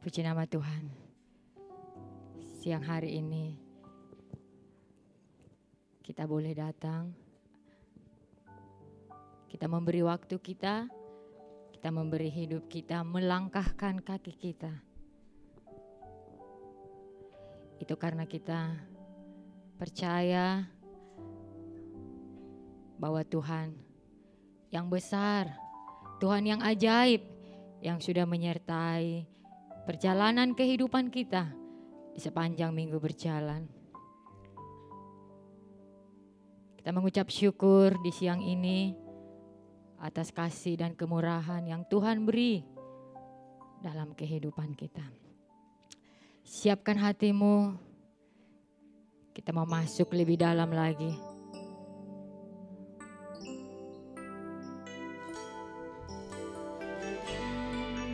Puji nama Tuhan. Siang hari ini kita boleh datang. Kita memberi waktu kita memberi hidup kita, melangkahkan kaki kita. Itu karena kita percaya bahwa Tuhan yang besar, Tuhan yang ajaib, yang sudah menyertai perjalanan kehidupan kita di sepanjang minggu berjalan. Kita mengucap syukur di siang ini atas kasih dan kemurahan yang Tuhan beri dalam kehidupan kita. Siapkan hatimu, kita mau masuk lebih dalam lagi.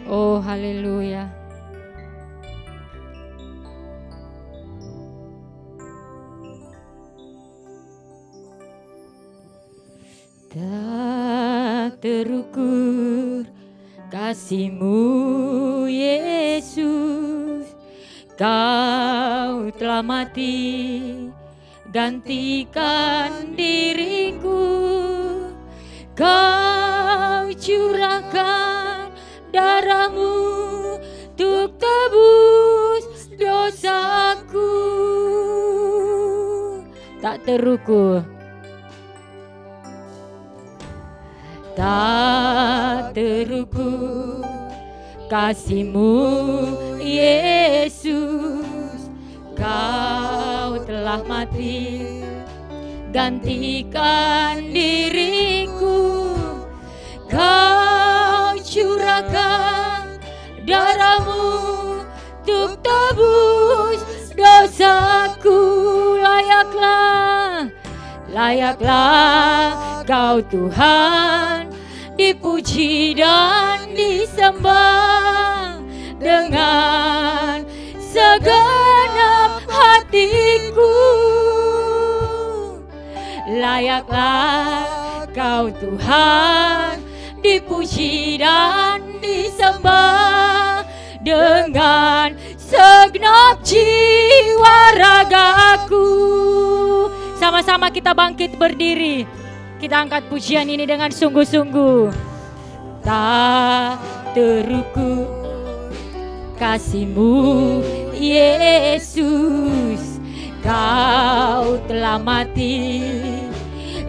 Oh, haleluya. Tak terukur kasih-Mu Yesus, Kau telah mati gantikan diriku. Kau curahkan darah-Mu untuk tebus dosaku. Tak terukur, tak terukur kasih-Mu Yesus, Kau telah mati gantikan diriku. Kau curahkan darah-Mu untuk tebus dosaku. Layaklah Kau Tuhan dipuji dan disembah dengan segenap hatiku. Layaklah Kau Tuhan dipuji dan disembah dengan segenap jiwa ragaku. Sama-sama kita bangkit berdiri. Kita angkat pujian ini dengan sungguh-sungguh. Tak terukur kasih-Mu Yesus, Kau telah mati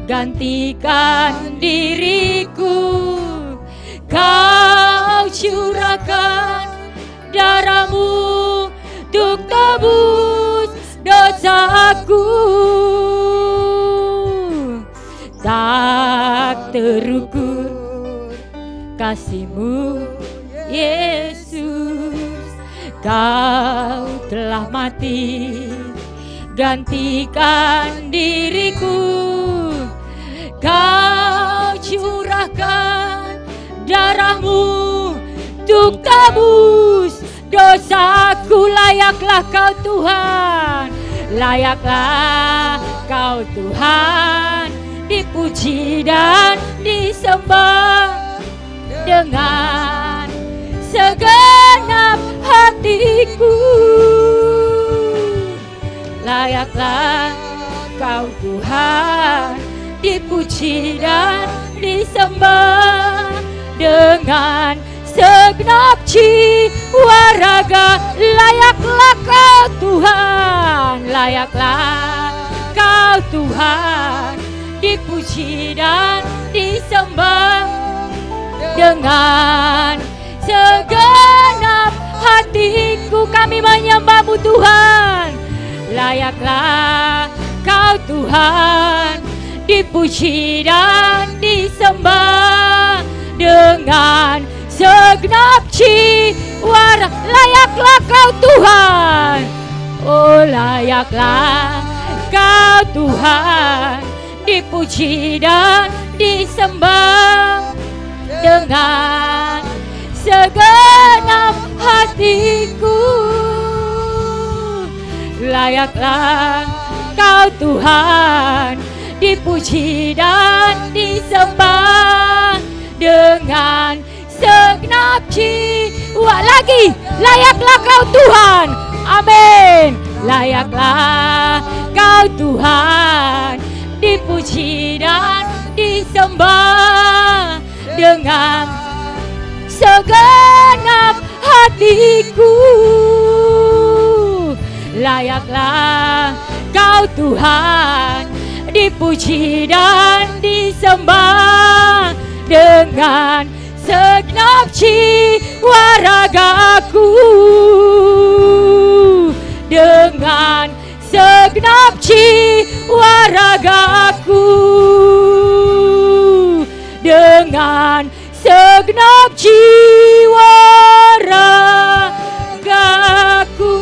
gantikan diriku. Kau curahkan darah-Mu untuk tebus dosaku. Tak terukur kasih-Mu Yesus, Kau telah mati gantikan diriku. Kau curahkan darah-Mu untuk tebus dosaku. Layaklah Kau Tuhan, layaklah Kau Tuhan dipuji dan disembah dengan segenap hatiku. Layaklah Kau Tuhan dipuji dan disembah dengan segenap jiwa raga. Layaklah Kau Tuhan, layaklah Kau Tuhan dipuji dan disembah dengan segenap hatiku. Kami menyembah-Mu Tuhan. Layaklah Kau Tuhan dipuji dan disembah dengan segenap jiwa. Layaklah Kau Tuhan, oh layaklah Kau Tuhan dipuji dan disembah dengan segenap hatiku. Layaklah Kau Tuhan dipuji dan disembah dengan segenap jiwa lagi. Layaklah Kau Tuhan. Amin. Layaklah Kau Tuhan, dipuji dan disembah dengan segenap hatiku. Layaklah Kau Tuhan, dipuji dan disembah dengan segenap jiwa ragaku. Dengan segenap jiwa ragaku. Dengan segenap jiwa ragaku.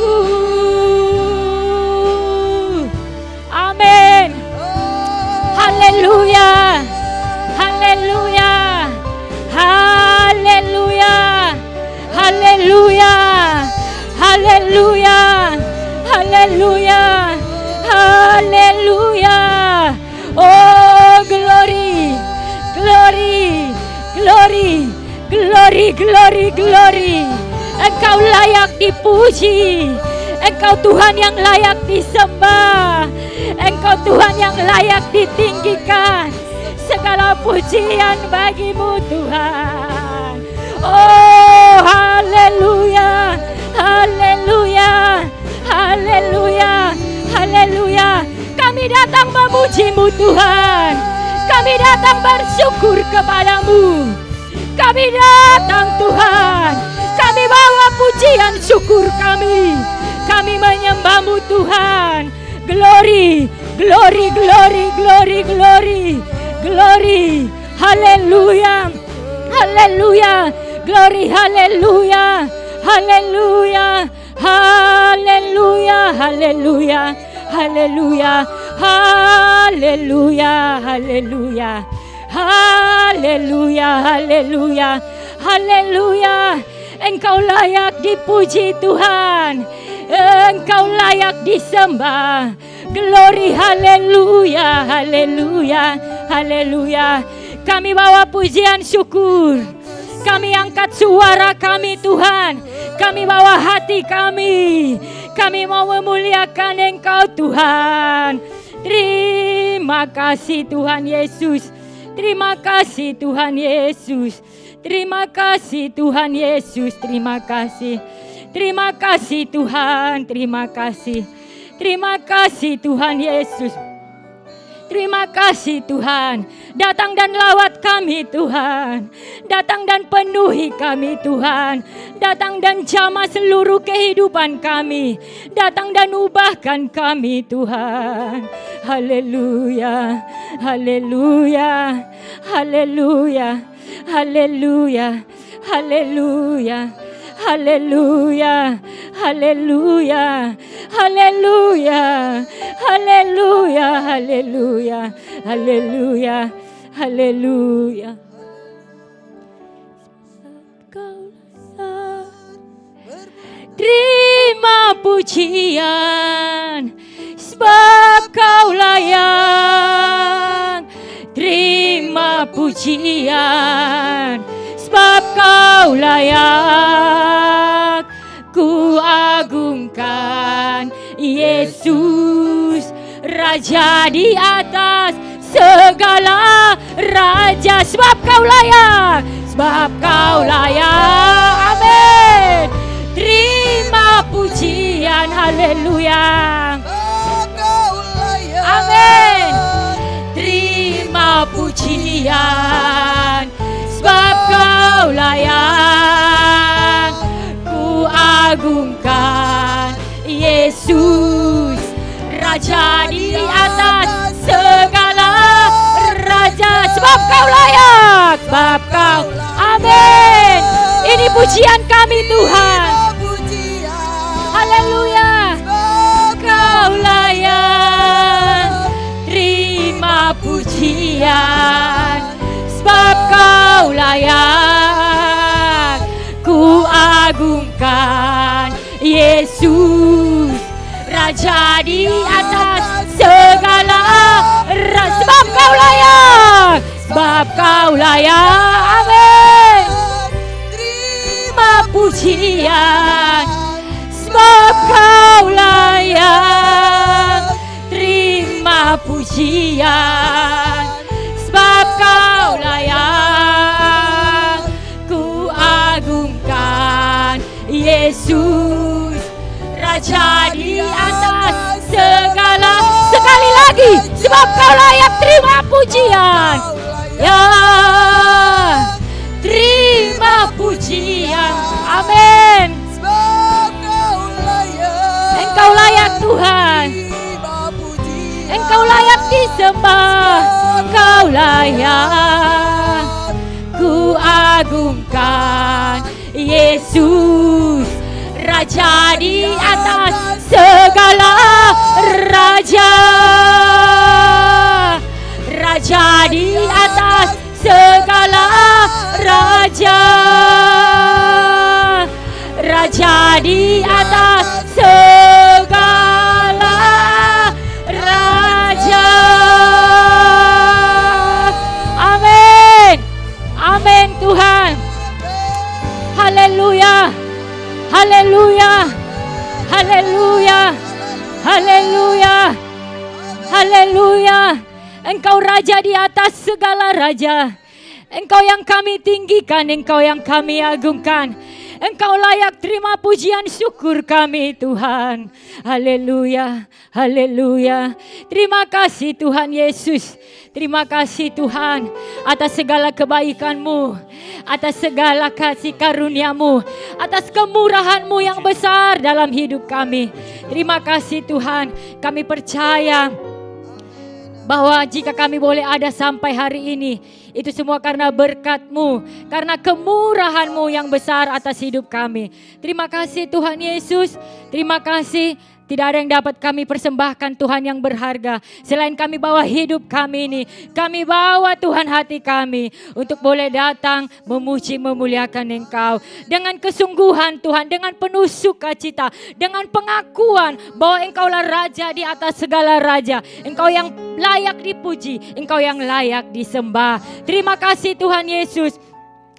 Amin. Haleluya. Haleluya. Haleluya. Haleluya. Haleluya. Haleluya. Haleluya. Oh, glory. Glory. Glory. Glory, glory, glory. Engkau layak dipuji. Engkau Tuhan yang layak disembah. Engkau Tuhan yang layak ditinggikan. Segala pujian bagimu Tuhan. Oh, haleluya. Haleluya. Haleluya. Haleluya. Kami datang memuji-Mu Tuhan. Kami datang bersyukur kepadamu. Kami datang Tuhan. Kami bawa pujian syukur kami. Kami menyembah-Mu Tuhan. Glory, glory, glory, glory, glory, glory. Haleluya. Haleluya. Glory, haleluya. Haleluya. Haleluya. Haleluya. Haleluya. Haleluya. Haleluya. Haleluya. Haleluya. Haleluya. Engkau layak dipuji Tuhan. Engkau layak disembah. Glory, haleluya. Haleluya. Haleluya. Kami bawa pujian syukur. Kami angkat suara kami Tuhan. Kami bawa hati kami. Kami mau memuliakan Engkau Tuhan. Terima kasih Tuhan Yesus. Terima kasih Tuhan Yesus. Terima kasih Tuhan Yesus. Terima kasih. Terima kasih Tuhan. Terima kasih. Terima kasih Tuhan Yesus. Terima kasih Tuhan. Datang dan lawat kami Tuhan. Datang dan penuhi kami Tuhan. Datang dan jamah seluruh kehidupan kami. Datang dan ubahkan kami Tuhan. Haleluya. Haleluya. Haleluya. Haleluya. Haleluya. Haleluya. Haleluya. Haleluya. Haleluya. Haleluya. Haleluya. Haleluya. Terima pujian sebab Kau layak. Terima pujian sebab Kau layak. Ku agungkan Yesus, Raja di atas segala raja. Sebab Kau layak. Sebab Kau layak. Amin. Terima pujian. Haleluya. Amin. Terima pujian sebab Kau layak. Ku agungkan Yesus, Raja di atas segala raja. Sebab Kau layak. Sebab Kau. Amin. Ini pujian kami Tuhan. Haleluya. Kau layak. Terima pujian sebab Kau layak. Ku agungkan Yesus, Raja di atas segala raja. Sebab Kau layak. Sebab Kau layak. Amin. Terima pujian pujian, sebab Kau layak terima pujian, sebab Kau layak ku agungkan. Yesus Raja di atas segala. Sekali lagi, sebab Kau layak terima pujian. Ya, terima pujian. Amin. Engkau layak Tuhan. Engkau layak disembah. Engkau layak ku agungkan. Yesus Raja di atas segala raja. Raja di atas segala raja. Raja di atas segala raja. Amin. Amin Tuhan. Haleluya. Haleluya. Haleluya. Haleluya. Haleluya. Engkau Raja di atas segala raja. Engkau yang kami tinggikan, Engkau yang kami agungkan. Engkau layak terima pujian syukur kami Tuhan. Haleluya, haleluya. Terima kasih Tuhan Yesus. Terima kasih Tuhan atas segala kebaikan-Mu, atas segala kasih karunia-Mu, atas kemurahan-Mu yang besar dalam hidup kami. Terima kasih Tuhan, kami percaya bahwa jika kami boleh ada sampai hari ini, itu semua karena berkat-Mu, karena kemurahan-Mu yang besar atas hidup kami. Terima kasih Tuhan Yesus, terima kasih. Tidak ada yang dapat kami persembahkan Tuhan yang berharga. Selain kami bawa hidup kami ini, kami bawa Tuhan hati kami untuk boleh datang memuji memuliakan Engkau. Dengan kesungguhan Tuhan, dengan penuh sukacita, dengan pengakuan bahwa Engkaulah Raja di atas segala raja. Engkau yang layak dipuji, Engkau yang layak disembah. Terima kasih Tuhan Yesus.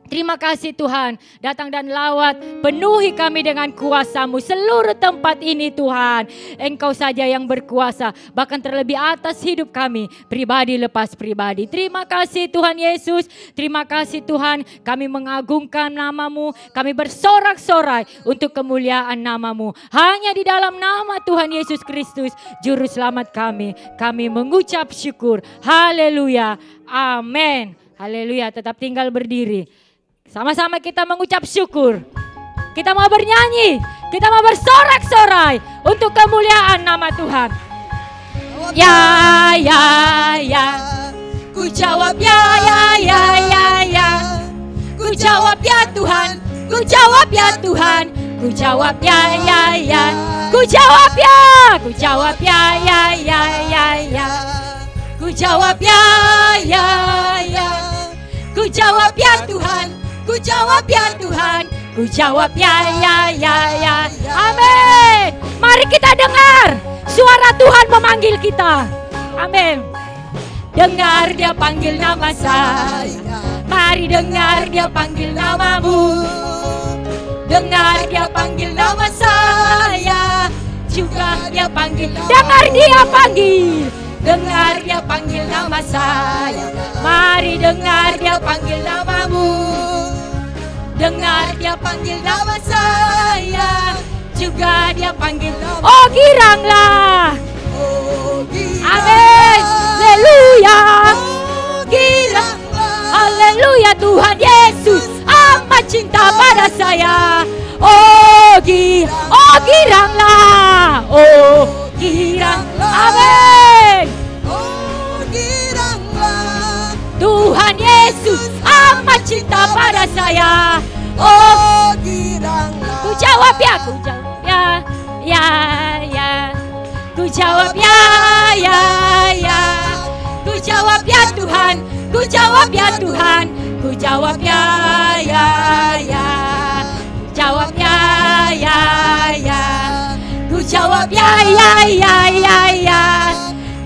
Terima kasih Tuhan, datang dan lawat, penuhi kami dengan kuasa-Mu seluruh tempat ini Tuhan. Engkau saja yang berkuasa, bahkan terlebih atas hidup kami, pribadi lepas pribadi. Terima kasih Tuhan Yesus, terima kasih Tuhan, kami mengagungkan nama-Mu, kami bersorak-sorai untuk kemuliaan nama-Mu. Hanya di dalam nama Tuhan Yesus Kristus, Juru Selamat kami mengucap syukur. Haleluya, amin. Haleluya, tetap tinggal berdiri. Sama-sama kita mengucap syukur. Kita mau bernyanyi, kita mau bersorak-sorai untuk kemuliaan nama Tuhan. Ya, ya, ya. Ku jawab ya, ya, ya, ya, ya. Ku jawab ya Tuhan, ku jawab ya Tuhan. Ku jawab ya, ya, ya. Ku jawab ya, ku jawab ya, ya, ya, ya, ya. Ku jawab ya, ya, ya. Ku jawab ya Tuhan. Ku jawab ya Tuhan, ku jawab ya, ya, ya, ya. Amin. Mari kita dengar suara Tuhan memanggil kita. Amin. Dengar Dia panggil nama saya. Mari dengar Dia panggil namamu. Dengar Dia panggil nama saya. Juga Dia panggil. Dengar Dia panggil. Dengar Dia panggil nama saya. Mari dengar Dia panggil namamu. Dengar Dia panggil nama saya. Juga Dia panggil nama. Oh giranglah. Oh girang. Amin. Haleluya. Oh giranglah. Haleluya Tuhan Yesus amat cinta pada saya. Oh giranglah. Oh giranglah. Amin. Oh giranglah. Tuhan Yesus amat cinta pada saya. Oh giranglah. Ku jawab ya, ku jawab ya, ya, ya. Ku jawab ya, ya, ya. Ku jawab ya Tuhan, ku jawab ya Tuhan. Ku jawab ya, ya, ya. Jawab ya, ya, ya. Ku jawab ya, ya, ya, ya, ya.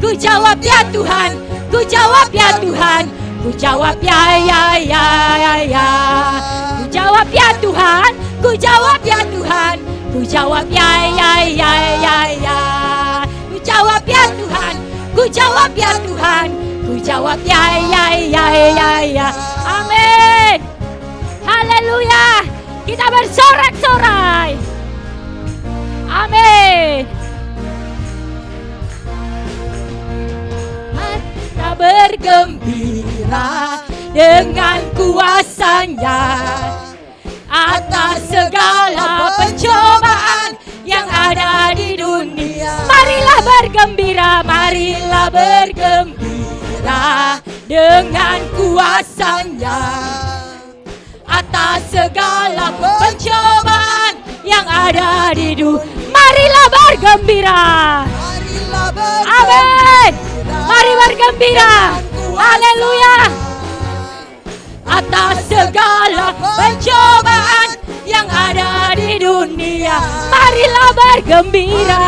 Ku jawab ya Tuhan, ku jawab ya Tuhan. Ku jawab ya, ya, ya, ya, ya. Ku jawab ya Tuhan, Ku jawab ya Tuhan, ku jawab ya. Ku jawab ya Tuhan, ku jawab ya Tuhan, ku jawab ya. Amin. Haleluya. Kita bersorak-sorai. Amin. Kita bergembira dengan kuasa-Nya atas segala pencobaan yang ada di dunia. Marilah bergembira, marilah bergembira dengan kuasa-Nya atas segala pencobaan yang ada di dunia. Marilah bergembira. Amin. Mari bergembira. Haleluya. Atas segala pencobaan yang ada di dunia. Marilah bergembira.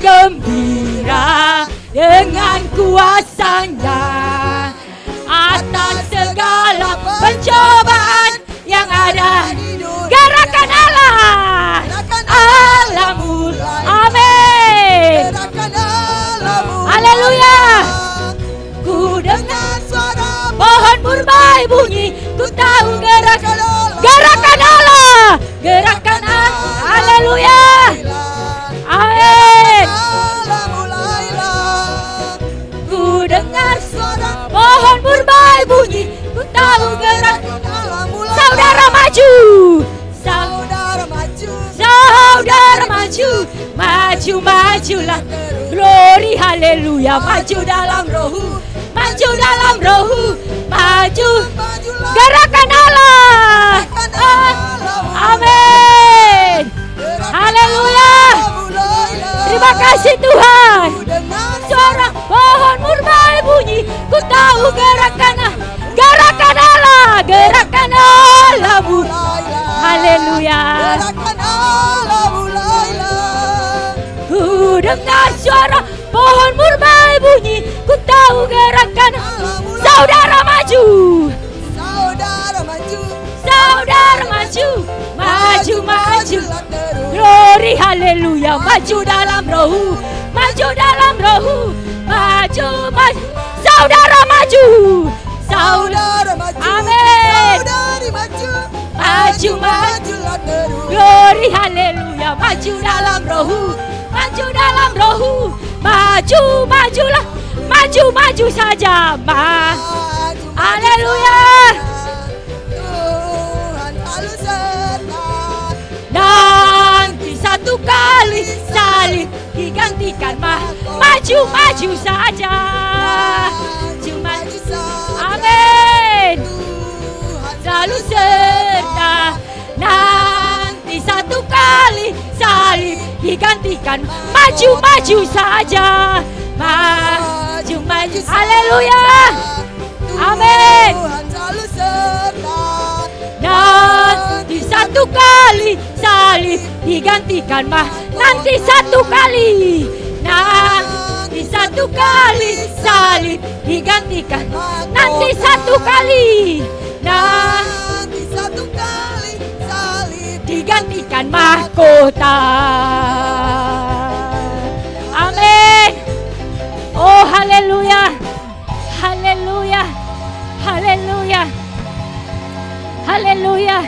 Gembira dengan kuasa-Nya atas segala pencobaan yang ada. Gerakan Allah, Allah mulai. Amin. Haleluya. Ku dengar suara pohon murbai bunyi, ku tahu gerakan Allah, gerakan Allah. Haleluya. Amin. Ku dengar suara pohon murbai bunyi, ku tahu gerakan Allah. Saudara maju, saudara maju, saudara maju, maju majulah. Glory haleluya. Maju dalam roh, maju dalam roh, maju. Gerakan Allah. Amin. Haleluya. Terima kasih Tuhan. Suara pohon murbai bunyi, ku tahu gerakan Allah, gerakan Allah mulai. Haleluya. Ku dengar suara pohon murbai bunyi, ku tahu gerakan. Saudara maju, saudara maju, saudara maju, maju maju. Glory haleluya. Maju dalam roh, maju dalam roh, maju maju. Saudara maju, saudara maju. Amin. Saudari maju, maju maju. Glory haleluya. Maju dalam roh, maju dalam roh, maju majulah, maju maju saja. Haleluya. Tuhan selalu serta. Nanti satu kali salib digantikan maju maju saja. Maju maju saja. Amin. Tuhan selalu serta. Nanti satu kali salib digantikan maju maju saja. Maju maju. Haleluya. Amin. Nanti satu kali salib digantikan nanti satu kali. Nanti satu kali salib digantikan nanti satu kali. Nanti satu kali salib digantikan mahkota. Amin. Oh haleluya. Haleluya. Haleluya. Haleluya.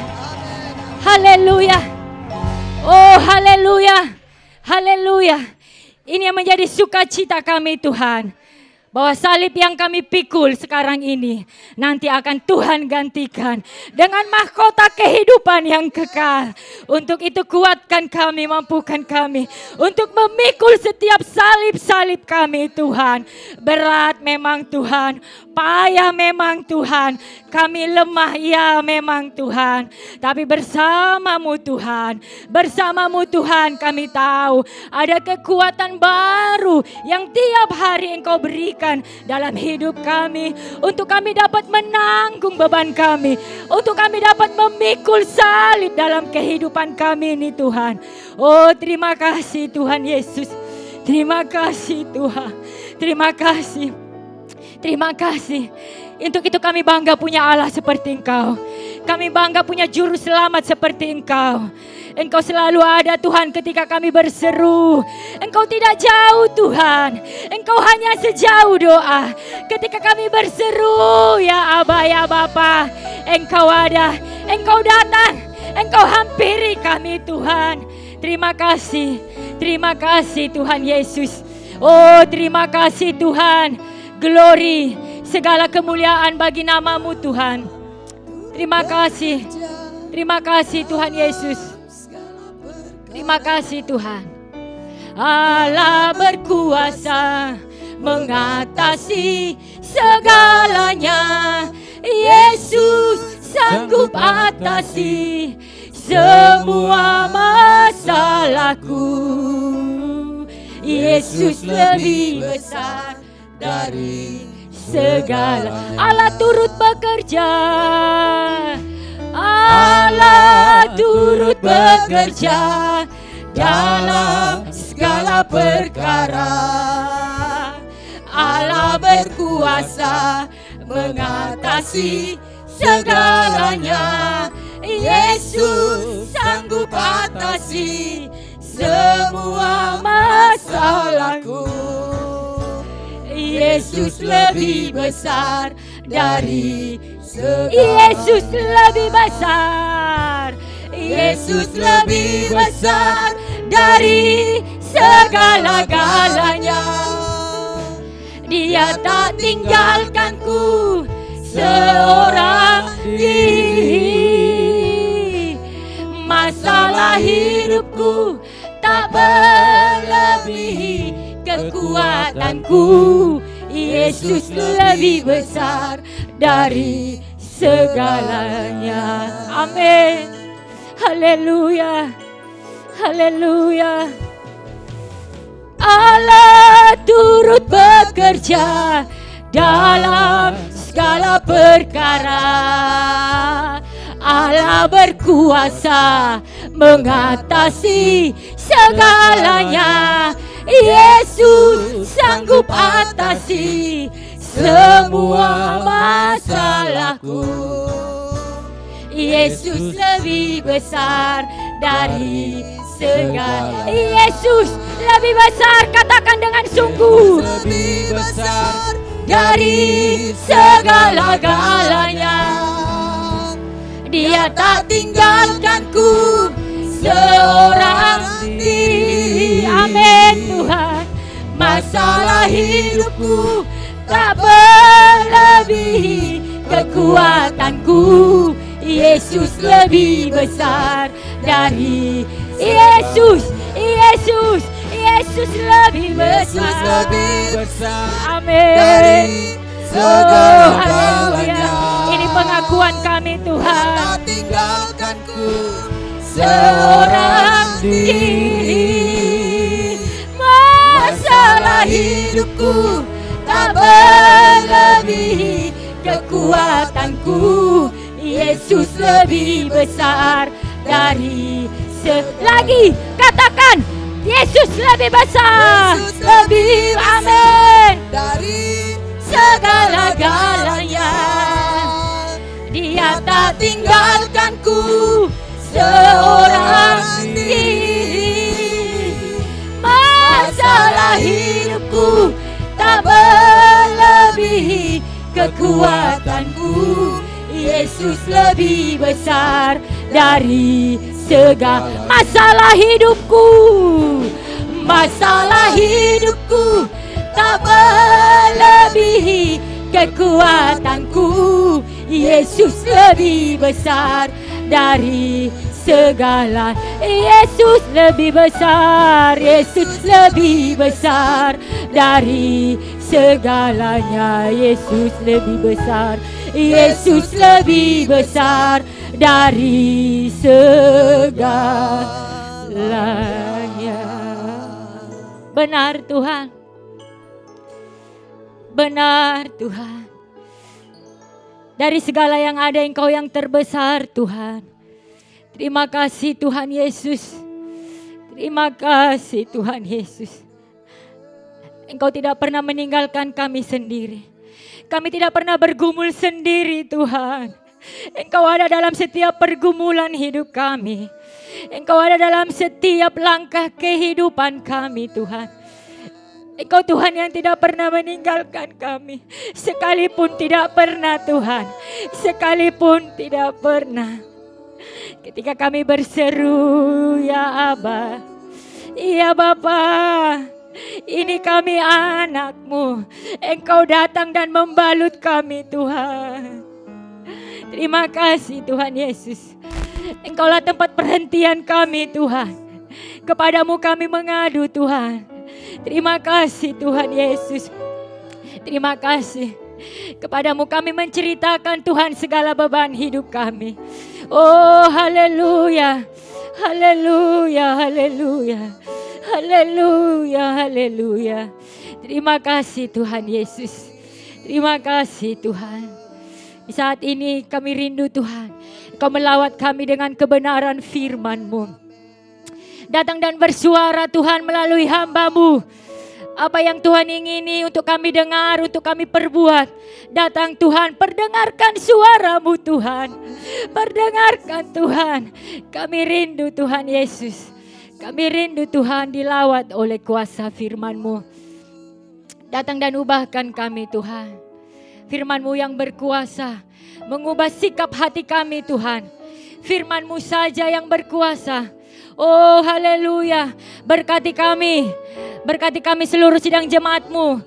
Haleluya. Oh haleluya. Haleluya. Ini yang menjadi sukacita kami Tuhan. Bahwa salib yang kami pikul sekarang ini nanti akan Tuhan gantikan dengan mahkota kehidupan yang kekal. Untuk itu kuatkan kami, mampukan kami untuk memikul setiap salib-salib kami Tuhan. Berat memang Tuhan, payah memang Tuhan, kami lemah ya memang Tuhan. Tapi bersamamu Tuhan, bersamamu Tuhan kami tahu ada kekuatan baru yang tiap hari Engkau berikan dalam hidup kami, untuk kami dapat menanggung beban kami, untuk kami dapat memikul salib dalam kehidupan kami ini Tuhan. Oh terima kasih Tuhan Yesus, terima kasih Tuhan, terima kasih, terima kasih. Untuk itu kami bangga punya Allah seperti Engkau. Kami bangga punya juru selamat seperti Engkau. Engkau selalu ada Tuhan ketika kami berseru. Engkau tidak jauh Tuhan. Engkau hanya sejauh doa. Ketika kami berseru, ya Aba, ya Bapa, Engkau ada. Engkau datang. Engkau hampiri kami Tuhan. Terima kasih Tuhan Yesus. Oh, terima kasih Tuhan. Glory, segala kemuliaan bagi nama-Mu Tuhan. Terima kasih Tuhan Yesus. Terima kasih Tuhan. Allah berkuasa mengatasi segalanya. Yesus sanggup atasi semua masalahku. Yesus lebih besar dari segala. Allah turut bekerja. Allah turut bekerja dalam segala perkara. Allah berkuasa mengatasi segalanya. Yesus sanggup atasi semua masalahku. Yesus lebih besar dari segala. Yesus lebih besar. Yesus lebih besar dari segala-galanya. Dia tak tinggalkanku seorang diri. Masalah hidupku tak melebihi kekuatanku. Yesus lebih besar dari segalanya. Amin. Haleluya. Haleluya. Allah turut bekerja dalam segala perkara. Allah berkuasa mengatasi segalanya. Yesus sanggup atasi semua masalahku. Yesus lebih besar dari segala. Yesus lebih besar, katakan dengan sungguh. Lebih besar dari segala-galanya. Dia tak tinggalkanku seorang diri. Amin Tuhan. Masalah hidupku tak melebihi kekuatanku. Yesus lebih besar dari. Yesus lebih besar. Yesus lebih besar Amin. dari segala-galanya. Ini pengakuan kami Tuhan. Tak tinggalkanku Seorang diri. Masalah hidupku tak melebihi kekuatanku. Yesus lebih besar dari lagi katakan Yesus lebih besar. Yesus lebih amin dari segala-galanya. Dia tak tinggalkanku seorang diri. Masalah hidupku tak melebihi kekuatanku. Yesus lebih besar dari segala masalah hidupku. Masalah hidupku tak melebihi kekuatanku. Yesus lebih besar dari segala. Yesus lebih besar. Yesus lebih besar dari segalanya. Yesus lebih besar. Yesus lebih besar dari segalanya. Benar Tuhan. Benar Tuhan. Dari segala yang ada Engkau yang terbesar Tuhan. Terima kasih Tuhan Yesus. Terima kasih Tuhan Yesus. Engkau tidak pernah meninggalkan kami sendiri. Kami tidak pernah bergumul sendiri Tuhan. Engkau ada dalam setiap pergumulan hidup kami. Engkau ada dalam setiap langkah kehidupan kami Tuhan. Engkau Tuhan yang tidak pernah meninggalkan kami. Sekalipun tidak pernah Tuhan. Sekalipun tidak pernah. Ketika kami berseru, ya Aba, iya Bapa, ini kami anak-Mu. Engkau datang dan membalut kami Tuhan. Terima kasih Tuhan Yesus. Engkaulah tempat perhentian kami Tuhan. Kepadamu kami mengadu Tuhan. Terima kasih Tuhan Yesus. Terima kasih. Kepadamu kami menceritakan Tuhan segala beban hidup kami. Oh haleluya. Haleluya, haleluya. Haleluya, haleluya. Terima kasih Tuhan Yesus. Terima kasih Tuhan. Di saat ini kami rindu Tuhan. Kau melawat kami dengan kebenaran firman-Mu. Datang dan bersuara Tuhan melalui hamba-Mu. Apa yang Tuhan ingini untuk kami dengar, untuk kami perbuat. Datang Tuhan, perdengarkan suara-Mu Tuhan. Perdengarkan Tuhan. Kami rindu Tuhan Yesus. Kami rindu Tuhan dilawat oleh kuasa firman-Mu. Datang dan ubahkan kami Tuhan. Firman-Mu yang berkuasa. Mengubah sikap hati kami Tuhan. Firman-Mu saja yang berkuasa. Oh haleluya. Berkati kami. Berkati kami seluruh sidang jemaat-Mu.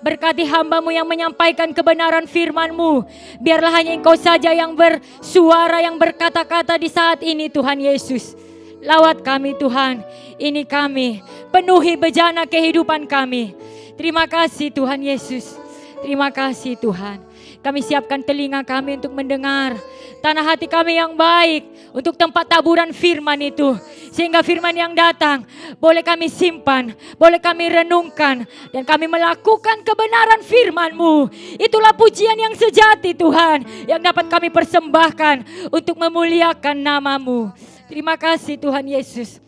Berkati hamba-Mu yang menyampaikan kebenaran firman-Mu. Biarlah hanya Engkau saja yang bersuara, yang berkata-kata di saat ini Tuhan Yesus. Lawat kami Tuhan. Ini kami. Penuhi bejana kehidupan kami. Terima kasih Tuhan Yesus. Terima kasih Tuhan. Kami siapkan telinga kami untuk mendengar. Tanah hati kami yang baik untuk tempat taburan firman itu. Sehingga firman yang datang boleh kami simpan, boleh kami renungkan. Dan kami melakukan kebenaran firman-Mu. Itulah pujian yang sejati Tuhan. Yang dapat kami persembahkan untuk memuliakan nama-Mu. Terima kasih Tuhan Yesus.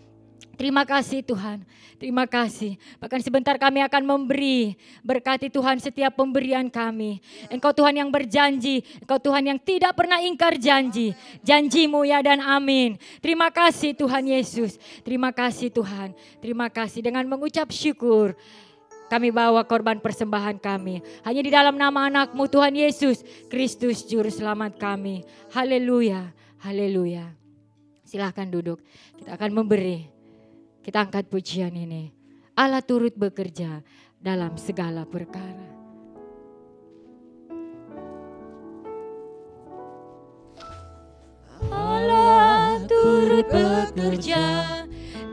Terima kasih Tuhan. Terima kasih. Bahkan sebentar kami akan memberi. Berkati Tuhan setiap pemberian kami. Engkau Tuhan yang berjanji. Engkau Tuhan yang tidak pernah ingkar janji. Janji-Mu ya dan amin. Terima kasih Tuhan Yesus. Terima kasih Tuhan. Terima kasih. Dengan mengucap syukur, kami bawa korban persembahan kami. Hanya di dalam nama anak-Mu Tuhan Yesus Kristus Juru Selamat kami. Haleluya. Haleluya. Silahkan duduk. Kita akan memberi. Kita angkat pujian ini. Allah turut bekerja dalam segala perkara. Allah turut bekerja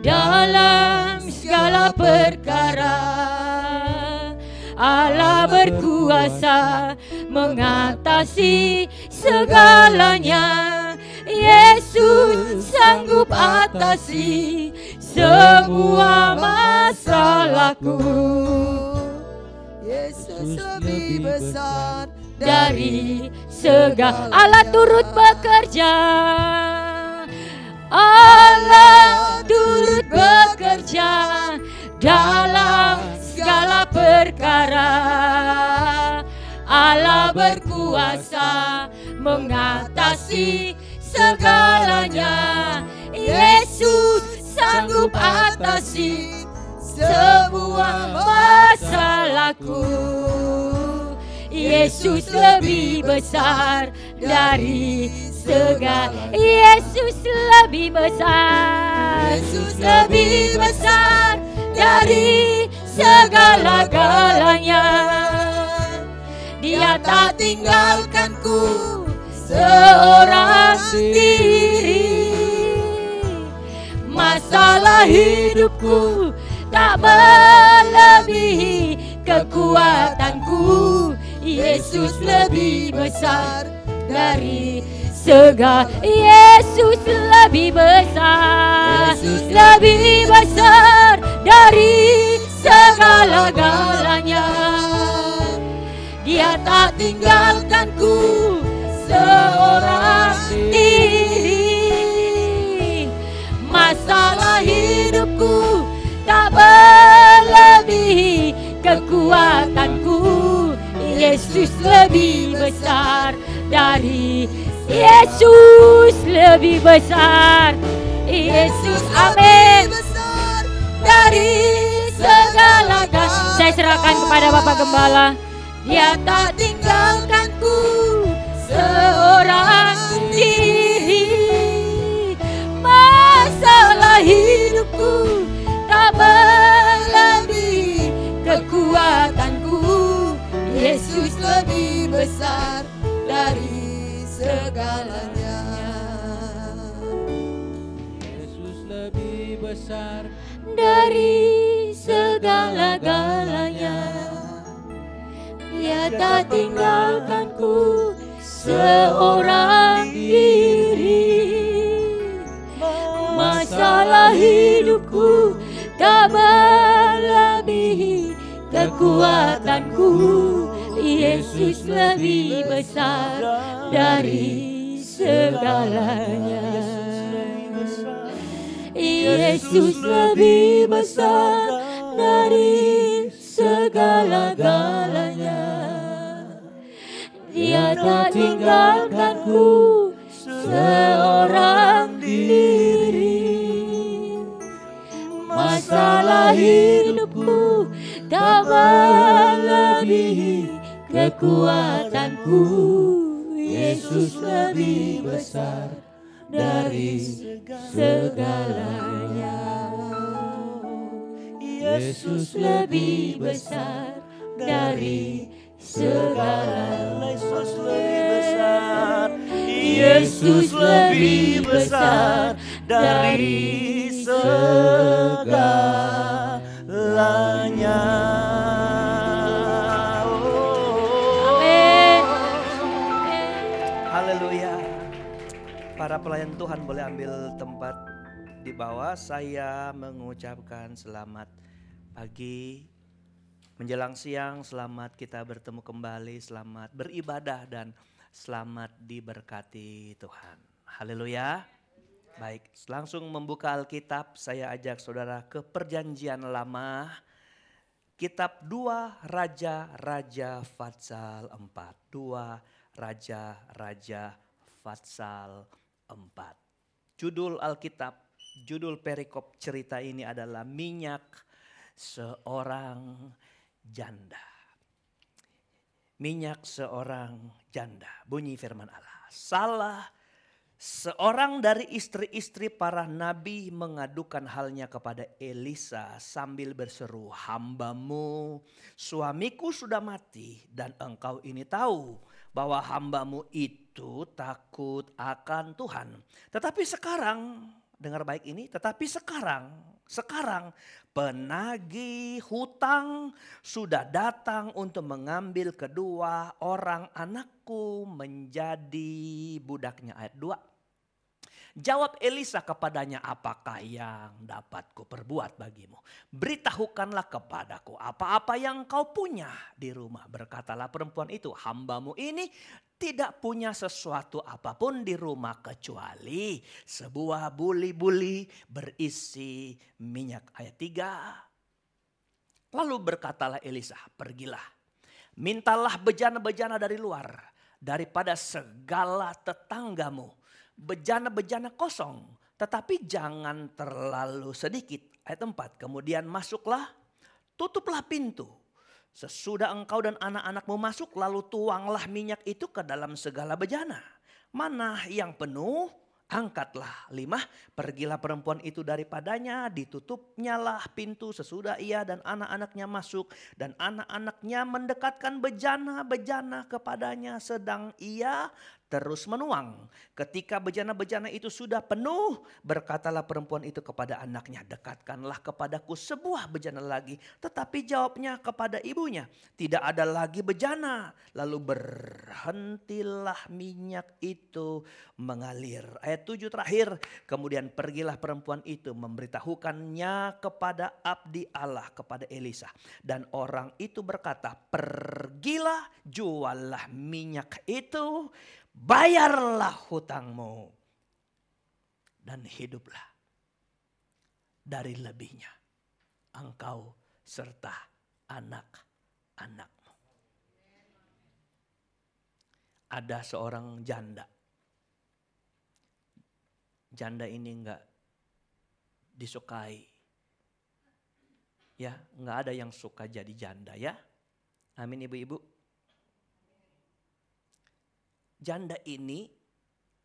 dalam segala perkara. Allah berkuasa mengatasi segalanya. Yesus sanggup atasi semua masalahku. Yesus lebih besar dari segala. Allah turut bekerja. Allah turut bekerja dalam segala perkara. Allah berkuasa mengatasi segalanya. Yesus sanggup atasi semua masalahku. Yesus lebih besar dari segala. Yesus lebih besar. Yesus lebih besar dari segala-galanya. Dia tak tinggalkanku seorang diri. Masalah hidupku tak melebihi kekuatanku. Yesus lebih besar dari segala. Yesus lebih besar. Yesus lebih besar dari segala-galanya. Dia tak tinggalkanku seorang diri. Masalah hidupku tak melebihi kekuatanku. Yesus lebih besar dari. Yesus lebih besar. Yesus, amin. Dari segala-galanya. Saya serahkan kepada Bapak Gembala. Dia tak tinggalkanku seorang diri. Masalah hidupku tak melebihi kekuatanku. Yesus lebih besar dari segalanya. Yesus lebih besar dari segala-galanya. Dia tak tinggalkanku seorang diri. Masalah hidupku tak melebihi kekuatanku. Yesus lebih besar dari segalanya. Yesus lebih besar dari segala-galanya. Dia tak tinggalkanku seorang diri. Masalah hidupku tak melebihi kekuatanku. Yesus lebih besar dari segalanya. Yesus lebih besar dari segalanya. Yesus lebih besar dari segalanya. Amin. Haleluya. Para pelayan Tuhan boleh ambil tempat di bawah. Saya mengucapkan selamat pagi, menjelang siang, selamat kita bertemu kembali, selamat beribadah dan selamat diberkati Tuhan. Haleluya. Baik, langsung membuka Alkitab, saya ajak saudara ke Perjanjian Lama. Kitab 2 Raja-Raja Fatsal 4. 2 Raja-Raja Fatsal 4. Judul Alkitab, judul perikop cerita ini adalah minyak seorang janda. Minyak seorang janda. Bunyi firman Allah. Salah seorang dari istri-istri para nabi mengadukan halnya kepada Elisa sambil berseru, "Hambamu, suamiku sudah mati dan engkau ini tahu bahwa hambamu itu takut akan Tuhan. Tetapi sekarang," dengar baik ini, "tetapi sekarang penagih hutang sudah datang untuk mengambil kedua orang anakku menjadi budaknya." Ayat 2. Jawab Elisa kepadanya, "Apakah yang dapat kuperbuat bagimu? Beritahukanlah kepadaku apa-apa yang kau punya di rumah." Berkatalah perempuan itu, "Hambamu ini tidak punya sesuatu apapun di rumah kecuali sebuah buli-buli berisi minyak." Ayat 3. Lalu berkatalah Elisa, "Pergilah, mintalah bejana-bejana dari luar, daripada segala tetanggamu. Bejana-bejana kosong, tetapi jangan terlalu sedikit." Ayat 4. Kemudian masuklah, tutuplah pintu. Sesudah engkau dan anak-anakmu masuk, lalu tuanglah minyak itu ke dalam segala bejana. Mana yang penuh, angkatlah. 5. Pergilah perempuan itu daripadanya, ditutupnyalah pintu sesudah ia dan anak-anaknya masuk. Dan anak-anaknya mendekatkan bejana-bejana kepadanya sedang ia terus menuang. Ketika bejana-bejana itu sudah penuh, berkatalah perempuan itu kepada anaknya, "Dekatkanlah kepadaku sebuah bejana lagi." Tetapi jawabnya kepada ibunya, "Tidak ada lagi bejana." Lalu berhentilah minyak itu mengalir. Ayat 7 terakhir. Kemudian pergilah perempuan itu memberitahukannya kepada abdi Allah, kepada Elisa. Dan orang itu berkata, "Pergilah, juallah minyak itu, bayarlah hutangmu, dan hiduplah dari lebihnya engkau serta anak-anakmu." Ada seorang janda janda ini enggak disukai. Ya, enggak ada yang suka jadi janda ya. Amin ibu-ibu. Janda ini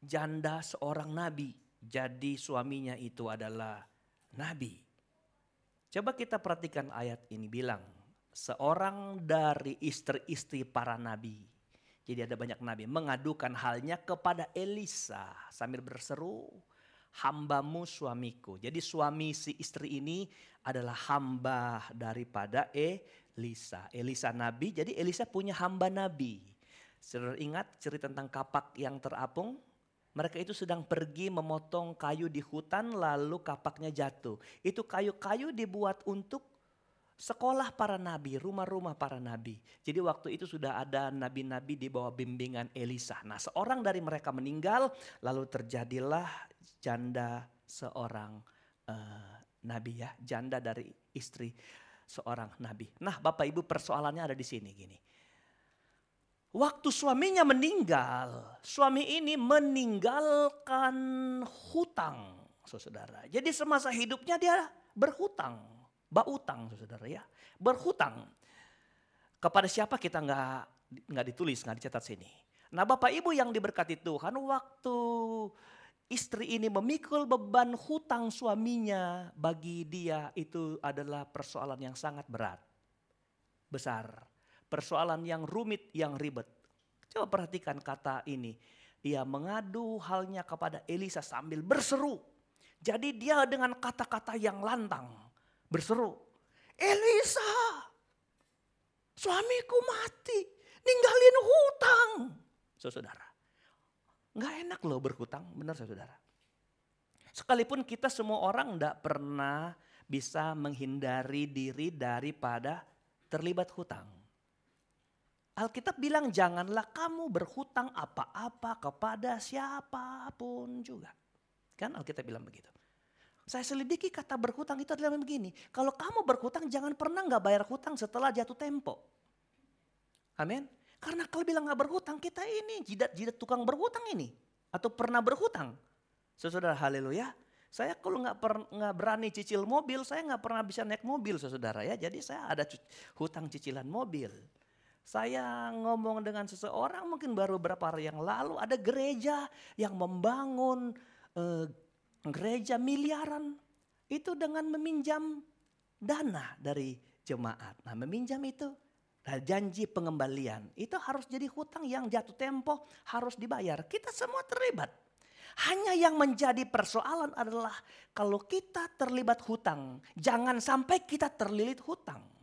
janda seorang nabi. Jadi suaminya itu adalah nabi. Coba kita perhatikan ayat ini bilang. Seorang dari istri-istri para nabi. Jadi ada banyak nabi mengadukan halnya kepada Elisa sambil berseru, hambamu suamiku. Jadi suami si istri ini adalah hamba daripada Elisa. Elisa nabi, jadi Elisa punya hamba nabi. Saudara ingat cerita tentang kapak yang terapung? Mereka itu sedang pergi memotong kayu di hutan lalu kapaknya jatuh. Itu kayu-kayu dibuat untuk sekolah para nabi, rumah-rumah para nabi. Jadi waktu itu sudah ada nabi-nabi di bawah bimbingan Elisa. Nah, seorang dari mereka meninggal lalu terjadilah janda seorang nabi ya. Janda dari istri seorang nabi. Nah, Bapak Ibu persoalannya ada di sini gini. Waktu suaminya meninggal, suami ini meninggalkan hutang, saudara. Jadi semasa hidupnya dia berhutang, bautang, saudara ya, berhutang. Kepada siapa kita nggak ditulis, nggak dicatat sini. Nah, Bapak Ibu yang diberkati Tuhan, waktu istri ini memikul beban hutang suaminya, bagi dia itu adalah persoalan yang sangat berat, besar. Persoalan yang rumit, yang ribet. Coba perhatikan kata ini. Dia mengadu halnya kepada Elisa sambil berseru. Jadi dia dengan kata-kata yang lantang berseru. Elisa, suamiku mati, ninggalin hutang. Saudara, nggak enak loh berhutang, benar saudara. Sekalipun kita semua orang tidak pernah bisa menghindari diri daripada terlibat hutang. Alkitab bilang janganlah kamu berhutang apa-apa kepada siapapun juga. Kan Alkitab bilang begitu. Saya selidiki kata berhutang itu adalah begini. Kalau kamu berhutang jangan pernah gak bayar hutang setelah jatuh tempo. Amin. Karena kalau bilang gak berhutang kita ini jidat-jidat tukang berhutang ini. Atau pernah berhutang. Saudara haleluya. Saya kalau nggak berani cicil mobil saya gak pernah bisa naik mobil saudara ya. Jadi saya ada hutang cicilan mobil. Saya ngomong dengan seseorang mungkin baru beberapa hari yang lalu ada gereja yang membangun gereja miliaran itu dengan meminjam dana dari jemaat. Nah meminjam itu janji pengembalian itu harus jadi hutang yang jatuh tempo harus dibayar. Kita semua terlibat. Hanya yang menjadi persoalan adalah kalau kita terlibat hutang jangan sampai kita terlilit hutang.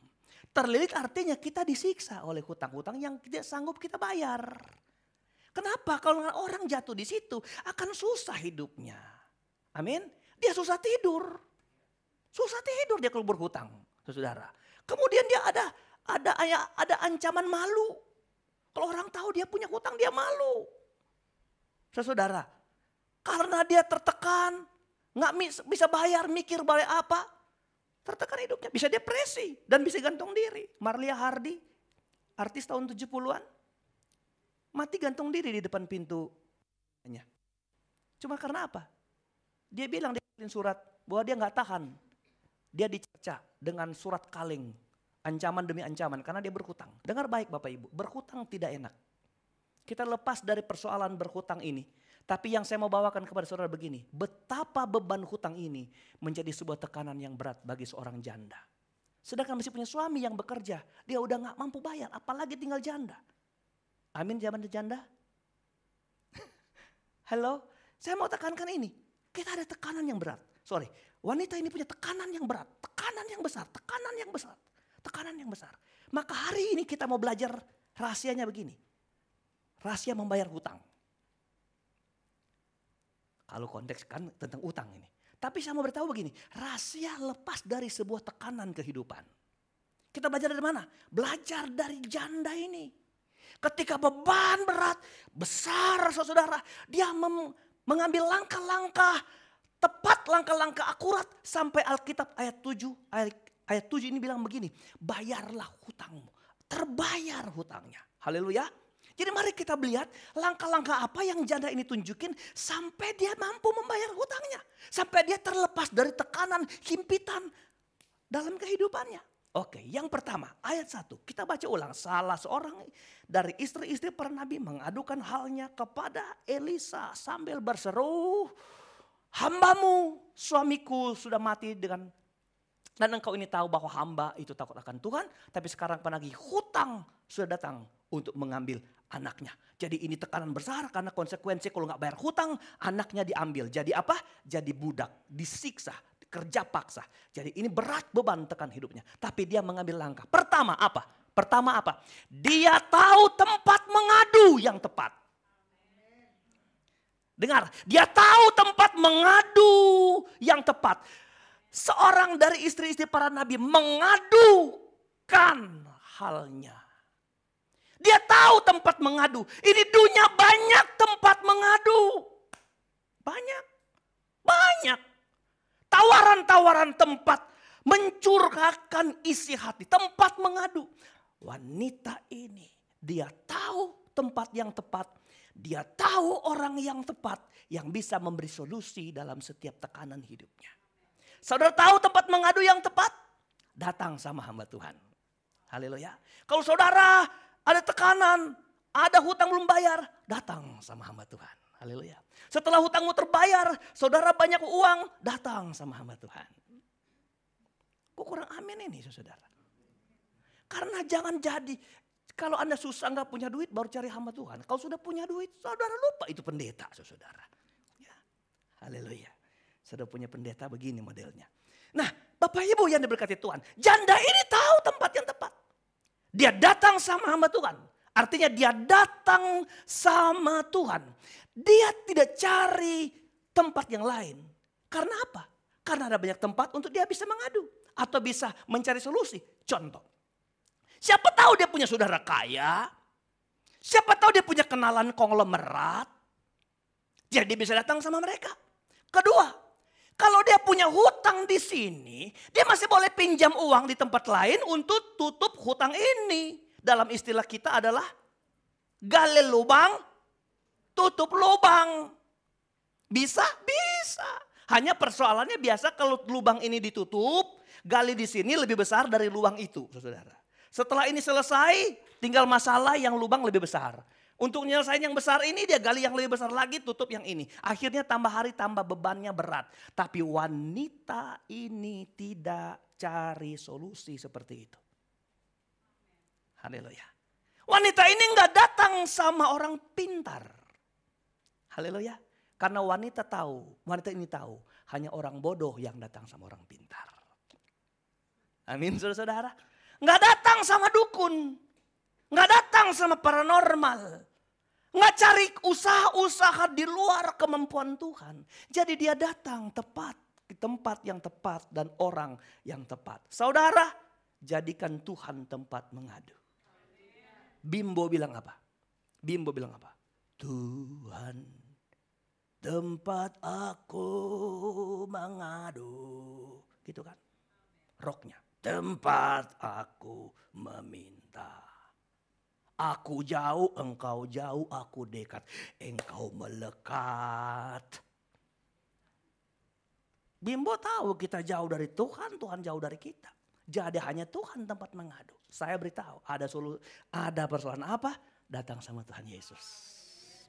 Terlilit artinya kita disiksa oleh hutang-hutang yang tidak sanggup kita bayar. Kenapa? Kalau orang jatuh di situ akan susah hidupnya. Amin. Dia susah tidur. Susah tidur dia kalau berhutang, saudara. Kemudian dia ada ancaman malu. Kalau orang tahu dia punya hutang dia malu. Saudara, karena dia tertekan, nggak bisa bayar, mikir bayar apa. Tertekan hidupnya, bisa depresi dan bisa gantung diri. Marlia Hardy, artis tahun 70-an, mati gantung diri di depan pintunya. Cuma karena apa? Dia bilang dia bikin surat bahwa dia nggak tahan. Dia dicerca dengan surat kaleng, ancaman demi ancaman karena dia berhutang. Dengar baik Bapak Ibu, berhutang tidak enak. Kita lepas dari persoalan berhutang ini. Tapi yang saya mau bawakan kepada saudara begini, betapa beban hutang ini menjadi sebuah tekanan yang berat bagi seorang janda. Sedangkan masih punya suami yang bekerja, dia udah gak mampu bayar, apalagi tinggal janda. Amin zaman janda? Halo, saya mau tekankan ini, kita ada tekanan yang berat. Wanita ini punya tekanan yang berat, tekanan yang besar, tekanan yang besar, tekanan yang besar. Maka hari ini kita mau belajar rahasianya begini, rahasia membayar hutang. Kalau konteks kan tentang utang ini. Tapi saya mau beritahu begini, rahasia lepas dari sebuah tekanan kehidupan. Kita belajar dari mana? Belajar dari janda ini. Ketika beban berat, besar saudara, dia mengambil langkah-langkah, tepat langkah-langkah akurat. Sampai Alkitab ayat 7 ini bilang begini, bayarlah hutangmu. Terbayar hutangnya. Haleluya. Jadi mari kita lihat langkah-langkah apa yang janda ini tunjukin sampai dia mampu membayar hutangnya. Sampai dia terlepas dari tekanan, himpitan dalam kehidupannya. Oke, yang pertama ayat 1 kita baca ulang. Salah seorang dari istri-istri para nabi mengadukan halnya kepada Elisa sambil berseru, hambamu suamiku sudah mati dan engkau ini tahu bahwa hamba itu takut akan Tuhan. Tapi sekarang penagih hutang sudah datang untuk mengambil anaknya. Jadi ini tekanan besar karena konsekuensi kalau nggak bayar hutang anaknya diambil. Jadi apa? Jadi budak, disiksa, kerja paksa. Jadi ini berat beban tekan hidupnya. Tapi dia mengambil langkah. Pertama apa? Dia tahu tempat mengadu yang tepat. Dengar, dia tahu tempat mengadu yang tepat. Seorang dari istri-istri para nabi mengadukan halnya. Dia tahu tempat mengadu. Ini dunia banyak tempat mengadu. Banyak. Tawaran-tawaran tempat mencurahkan isi hati. Tempat mengadu. Wanita ini dia tahu tempat yang tepat. Dia tahu orang yang tepat yang bisa memberi solusi dalam setiap tekanan hidupnya. Saudara tahu tempat mengadu yang tepat? Datang sama hamba Tuhan. Haleluya. Kalau saudara ada tekanan, ada hutang belum bayar, datang sama hamba Tuhan. Haleluya. Setelah hutangmu terbayar, saudara banyak uang, datang sama hamba Tuhan. Kok kurang amin ini saudara? Karena jangan jadi, kalau Anda susah nggak punya duit baru cari hamba Tuhan. Kalau sudah punya duit, saudara lupa itu pendeta saudara. Ya. Haleluya. Saudara punya pendeta begini modelnya. Nah, Bapak Ibu yang diberkati Tuhan, janda ini tahu tempat yang tepat. Dia datang sama hamba Tuhan. Artinya dia datang sama Tuhan. Dia tidak cari tempat yang lain. Karena apa? Karena ada banyak tempat untuk dia bisa mengadu. Atau bisa mencari solusi. Contoh. Siapa tahu dia punya saudara kaya. Siapa tahu dia punya kenalan konglomerat. Jadi dia bisa datang sama mereka. Kedua. Kalau dia punya hutang di sini, dia masih boleh pinjam uang di tempat lain untuk tutup hutang ini. Dalam istilah kita adalah gali lubang, tutup lubang. Bisa? Bisa. Hanya persoalannya biasa kalau lubang ini ditutup, gali di sini lebih besar dari lubang itu, saudara. Setelah ini selesai, tinggal masalah yang lubang lebih besar. Untuk menyelesaikan yang besar ini dia gali yang lebih besar lagi, tutup yang ini. Akhirnya tambah hari tambah bebannya berat. Tapi wanita ini tidak cari solusi seperti itu. Haleluya. Wanita ini enggak datang sama orang pintar. Haleluya. Karena wanita ini tahu hanya orang bodoh yang datang sama orang pintar. Amin saudara-saudara. Enggak datang sama dukun. Nggak datang sama paranormal. Nggak cari usaha-usaha di luar kemampuan Tuhan. Jadi dia datang tepat di tempat yang tepat dan orang yang tepat. Saudara, jadikan Tuhan tempat mengadu. Bimbo bilang apa? Tuhan, tempat aku mengadu. Gitu kan? Rocknya. Tempat aku meminta. Aku jauh, engkau jauh, aku dekat. Engkau melekat. Bimbo tahu kita jauh dari Tuhan, Tuhan jauh dari kita. Jadi hanya Tuhan tempat mengadu. Saya beritahu, ada persoalan apa? Datang sama Tuhan Yesus.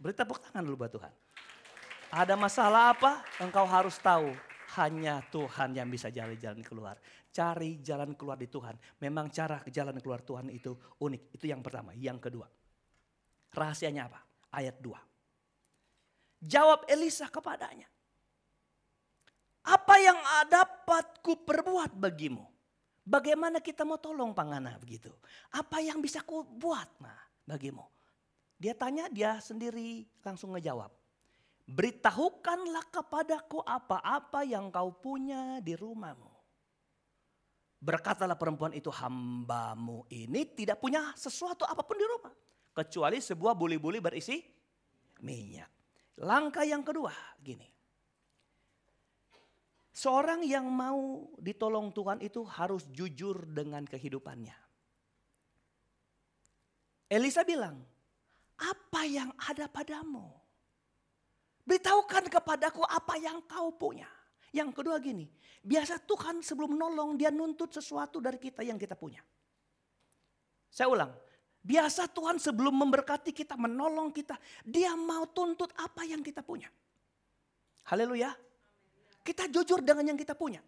Beri tepuk tangan dulu buat Tuhan. Ada masalah apa? Engkau harus tahu. Hanya Tuhan yang bisa jalan keluar. Cari jalan keluar di Tuhan. Memang cara jalan keluar Tuhan itu unik. Itu yang pertama. Yang kedua. Rahasianya apa? Ayat 2. Jawab Elisa kepadanya. Apa yang dapat ku perbuat bagimu? Bagaimana kita mau tolong Pangana begitu? Apa yang bisa ku buat bagimu? Dia tanya, dia sendiri langsung ngejawab. Beritahukanlah kepadaku apa-apa yang kau punya di rumahmu. Berkatalah perempuan itu, hambamu ini tidak punya sesuatu apapun di rumah. Kecuali sebuah buli-buli berisi minyak. Langkah yang kedua gini. Seorang yang mau ditolong Tuhan itu harus jujur dengan kehidupannya. Elisa bilang, apa yang ada padamu. Beritahukan kepadaku apa yang kau punya. Yang kedua gini, biasa Tuhan sebelum menolong dia nuntut sesuatu dari kita yang kita punya. Saya ulang, biasa Tuhan sebelum memberkati kita, menolong kita, dia mau tuntut apa yang kita punya. Haleluya. Kita jujur dengan yang kita punya.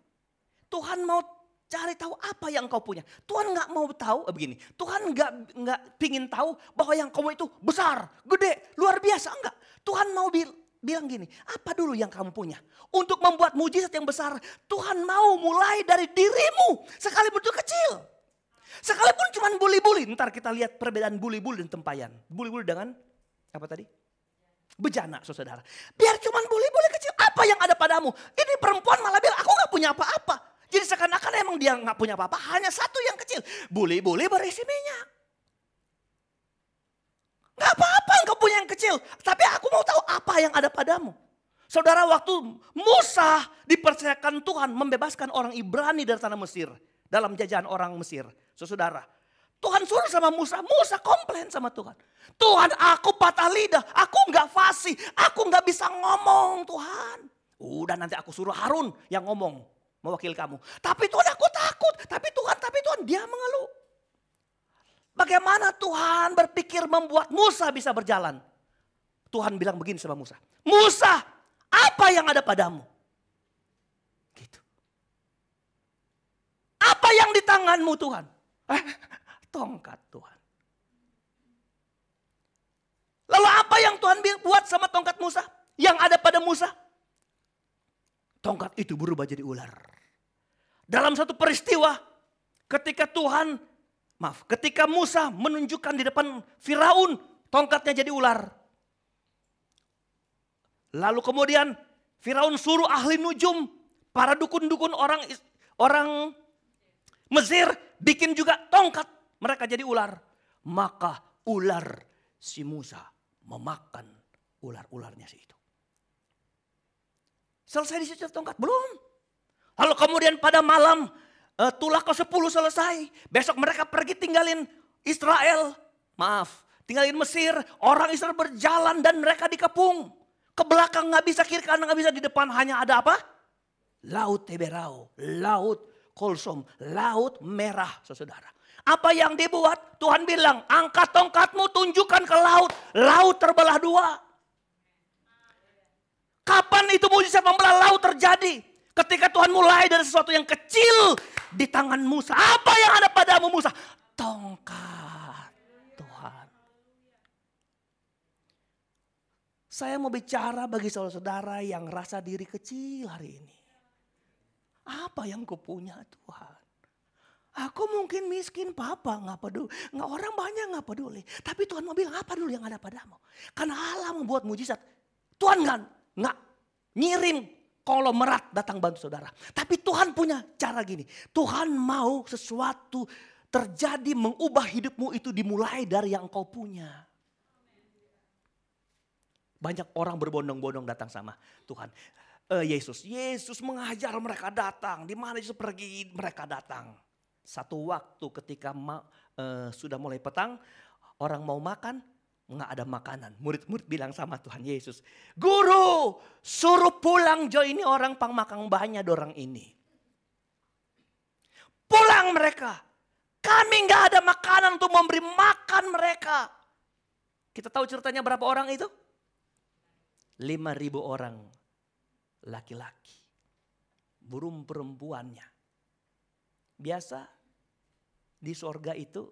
Tuhan mau cari tahu apa yang kau punya. Tuhan nggak mau tahu begini. Tuhan nggak pingin tahu bahwa yang kamu itu besar, gede, luar biasa, enggak. Tuhan mau bilang gini, apa dulu yang kamu punya? Untuk membuat mujizat yang besar, Tuhan mau mulai dari dirimu, sekalipun itu kecil. Sekalipun cuma buli-buli. Ntar kita lihat perbedaan buli-buli dan tempayan. Buli-buli dengan apa tadi? Bejana, saudara. Biar cuma buli-buli kecil, apa yang ada padamu? Ini perempuan malah bilang, aku gak punya apa-apa. Jadi seakan-akan emang dia gak punya apa-apa, hanya satu yang kecil. Buli-buli berisi minyak. Gak apa-apa engkau punya yang kecil, tapi aku mau tahu apa yang ada padamu. Saudara, waktu Musa dipercayakan Tuhan membebaskan orang Ibrani dari tanah Mesir. Dalam jajahan orang Mesir, saudara. Tuhan suruh sama Musa, Musa komplain sama Tuhan. Tuhan, aku patah lidah, aku gak fasih, aku gak bisa ngomong Tuhan. Udah nanti aku suruh Harun yang ngomong, mewakili kamu. Tapi Tuhan aku takut, tapi Tuhan dia mengeluh. Bagaimana Tuhan berpikir membuat Musa bisa berjalan? Tuhan bilang begini sama Musa, Musa, apa yang ada padamu? Gitu. Apa yang di tanganmu Tuhan? Tongkat Tuhan. Lalu apa yang Tuhan buat sama tongkat Musa? Yang ada pada Musa? Tongkat itu berubah jadi ular. Dalam satu peristiwa ketika Musa menunjukkan di depan Firaun, tongkatnya jadi ular. Lalu kemudian Firaun suruh ahli nujum, para dukun-dukun orang Mesir bikin juga tongkat, mereka jadi ular. Maka ular si Musa memakan ular-ularnya si itu. Selesai di situ tongkat? Belum. Lalu kemudian pada malam tulah ke-10 selesai. Besok mereka pergi tinggalin tinggalin Mesir. Orang Israel berjalan dan mereka dikepung. Ke belakang gak bisa, kiri kanan gak bisa, di depan hanya ada apa? Laut Teberau, Laut Kolsom, Laut Merah, saudara. Apa yang dibuat? Tuhan bilang, angkat tongkatmu, tunjukkan ke laut. Laut terbelah dua. Kapan itu mujizat membelah laut terjadi? Ketika Tuhan mulai dari sesuatu yang kecil di tangan Musa. Apa yang ada padamu Musa? Tongkat Tuhan. Saya mau bicara bagi saudara-saudara yang rasa diri kecil hari ini. Apa yang kau punya Tuhan? Aku mungkin miskin, papa nggak peduli. Orang banyak nggak peduli. Tapi Tuhan mau bilang apa dulu yang ada padamu? Karena Allah membuat mujizat. Tuhan nggak ngirim konglomerat datang bantu saudara. Tapi Tuhan punya cara gini. Tuhan mau sesuatu terjadi mengubah hidupmu itu dimulai dari yang kau punya. Banyak orang berbondong-bondong datang sama Tuhan. Yesus mengajar mereka datang. Di mana Yesus pergi mereka datang. Satu waktu ketika sudah mulai petang, orang mau makan, nggak ada makanan. Murid-murid bilang sama Tuhan Yesus, Guru, suruh pulang jo ini orang pang makan banyak dorang ini. Pulang mereka. Kami nggak ada makanan untuk memberi makan mereka. Kita tahu ceritanya berapa orang itu? 5.000 orang laki-laki. Belum perempuannya. Biasa di sorga itu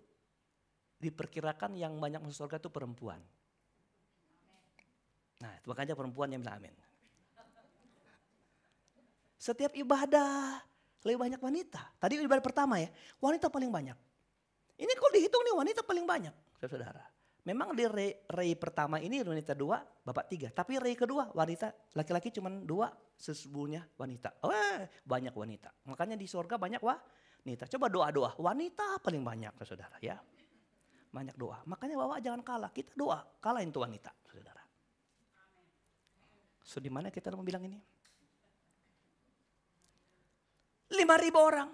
diperkirakan yang banyak masuk surga itu perempuan. Nah, itu makanya perempuan yang bilang amin. Setiap ibadah lebih banyak wanita. Tadi ibadah pertama ya, wanita paling banyak. Ini kalau dihitung nih wanita paling banyak, saudara. Memang di rei pertama ini wanita 2, bapak 3. Tapi rei kedua wanita, laki-laki cuma 2, sesungguhnya wanita. Banyak wanita. Makanya di surga banyak wanita. Coba doa-doa, wanita paling banyak, saudara ya. Banyak doa. Makanya Bapak jangan kalah. Kita doa. Kalahin tuh wanita, saudara. So di mana kita mau bilang ini? 5.000 orang.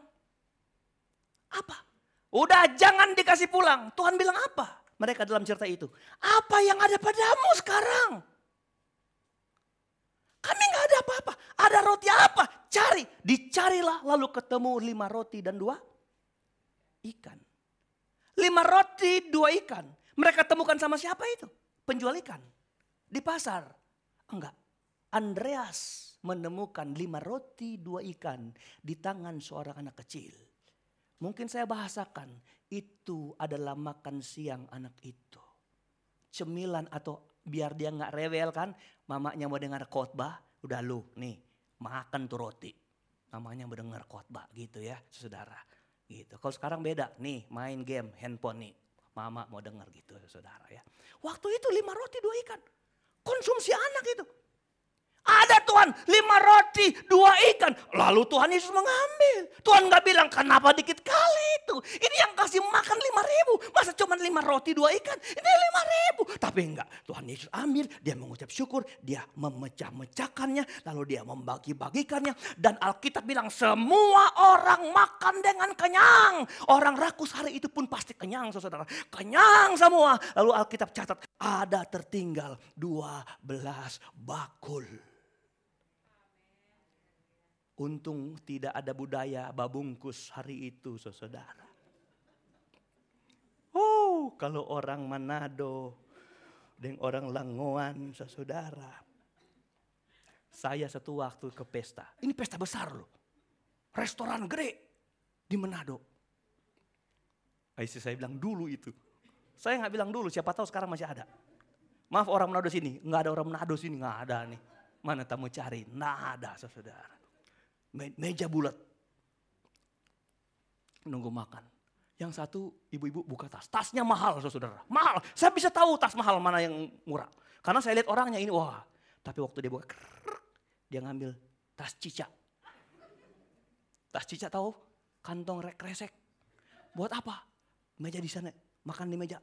Apa? Udah jangan dikasih pulang. Tuhan bilang apa? mereka dalam cerita itu? Apa yang ada padamu sekarang? Kami nggak ada apa-apa. Ada roti apa? Cari. Dicarilah lalu ketemu 5 roti dan 2 ikan. 5 roti 2 ikan. Mereka temukan sama siapa itu? Penjual ikan. Di pasar. Enggak. Andreas menemukan 5 roti 2 ikan di tangan seorang anak kecil. Mungkin saya bahasakan. Itu adalah makan siang anak itu. Cemilan atau biar dia nggak rewel kan. Mamanya mau dengar khotbah. Udah lu nih makan tuh roti. Mamanya mau dengar khotbah gitu ya saudara. Gitu. Kalau sekarang beda nih main game handphone nih. Mama mau dengar gitu saudara ya. Waktu itu 5 roti 2 ikan. Konsumsi anak itu. Ada Tuhan 5 roti 2 ikan. Lalu Tuhan Yesus mengambil. Tuhan gak bilang kenapa dikit kali itu. Ini yang kasih makan 5.000. Masa cuma 5 roti 2 ikan. Ini 5.000. Tapi enggak. Tuhan Yesus ambil. Dia mengucap syukur. Dia memecah-mecahkannya. Lalu dia membagi-bagikannya. Dan Alkitab bilang semua orang makan dengan kenyang. Orang rakus hari itu pun pasti kenyang saudara. Kenyang semua. Lalu Alkitab catat. Ada tertinggal 12 bakul. Untung tidak ada budaya babungkus hari itu saudara. Oh kalau orang Manado dan orang Langoan saudara. Saya satu waktu ke pesta. Ini pesta besar loh. Restoran gede di Manado. Saya bilang dulu itu. Saya nggak bilang dulu, siapa tahu sekarang masih ada. Maaf orang Manado sini, nggak ada orang Manado sini, nggak ada nih. Mana tamu cari, nggak ada saudara. Meja bulat, nunggu makan. Yang satu ibu-ibu buka tas, tasnya mahal saudara, mahal. Saya bisa tahu tas mahal mana yang murah, karena saya lihat orangnya ini wah. Tapi waktu dia buka, dia ngambil tas cica. Tas cica tahu, kantong kresek. Buat apa? Meja di sana, makan di meja.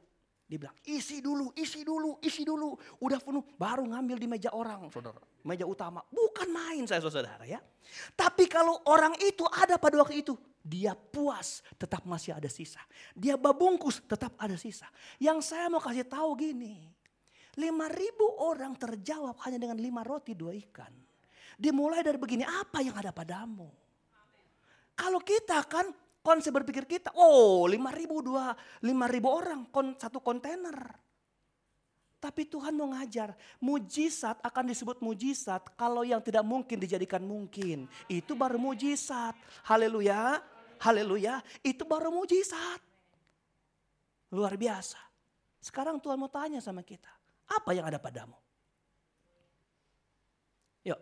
Dia bilang isi dulu, isi dulu, isi dulu. Udah penuh baru ngambil di meja orang saudara. Meja utama. Bukan main saya saudara ya. Tapi kalau orang itu ada pada waktu itu. Dia puas tetap masih ada sisa. Dia babungkus tetap ada sisa. Yang saya mau kasih tahu gini. 5.000 orang terjawab hanya dengan 5 roti 2 ikan. Dimulai dari begini, apa yang ada padamu? Kalau kita kan konsep berpikir kita, oh 5.000 orang, satu kontainer. Tapi Tuhan mau ngajar, mujizat akan disebut mujizat kalau yang tidak mungkin dijadikan mungkin. Itu baru mujizat. Haleluya, haleluya, itu baru mujizat. Luar biasa. Sekarang Tuhan mau tanya sama kita, apa yang ada padamu? Yuk.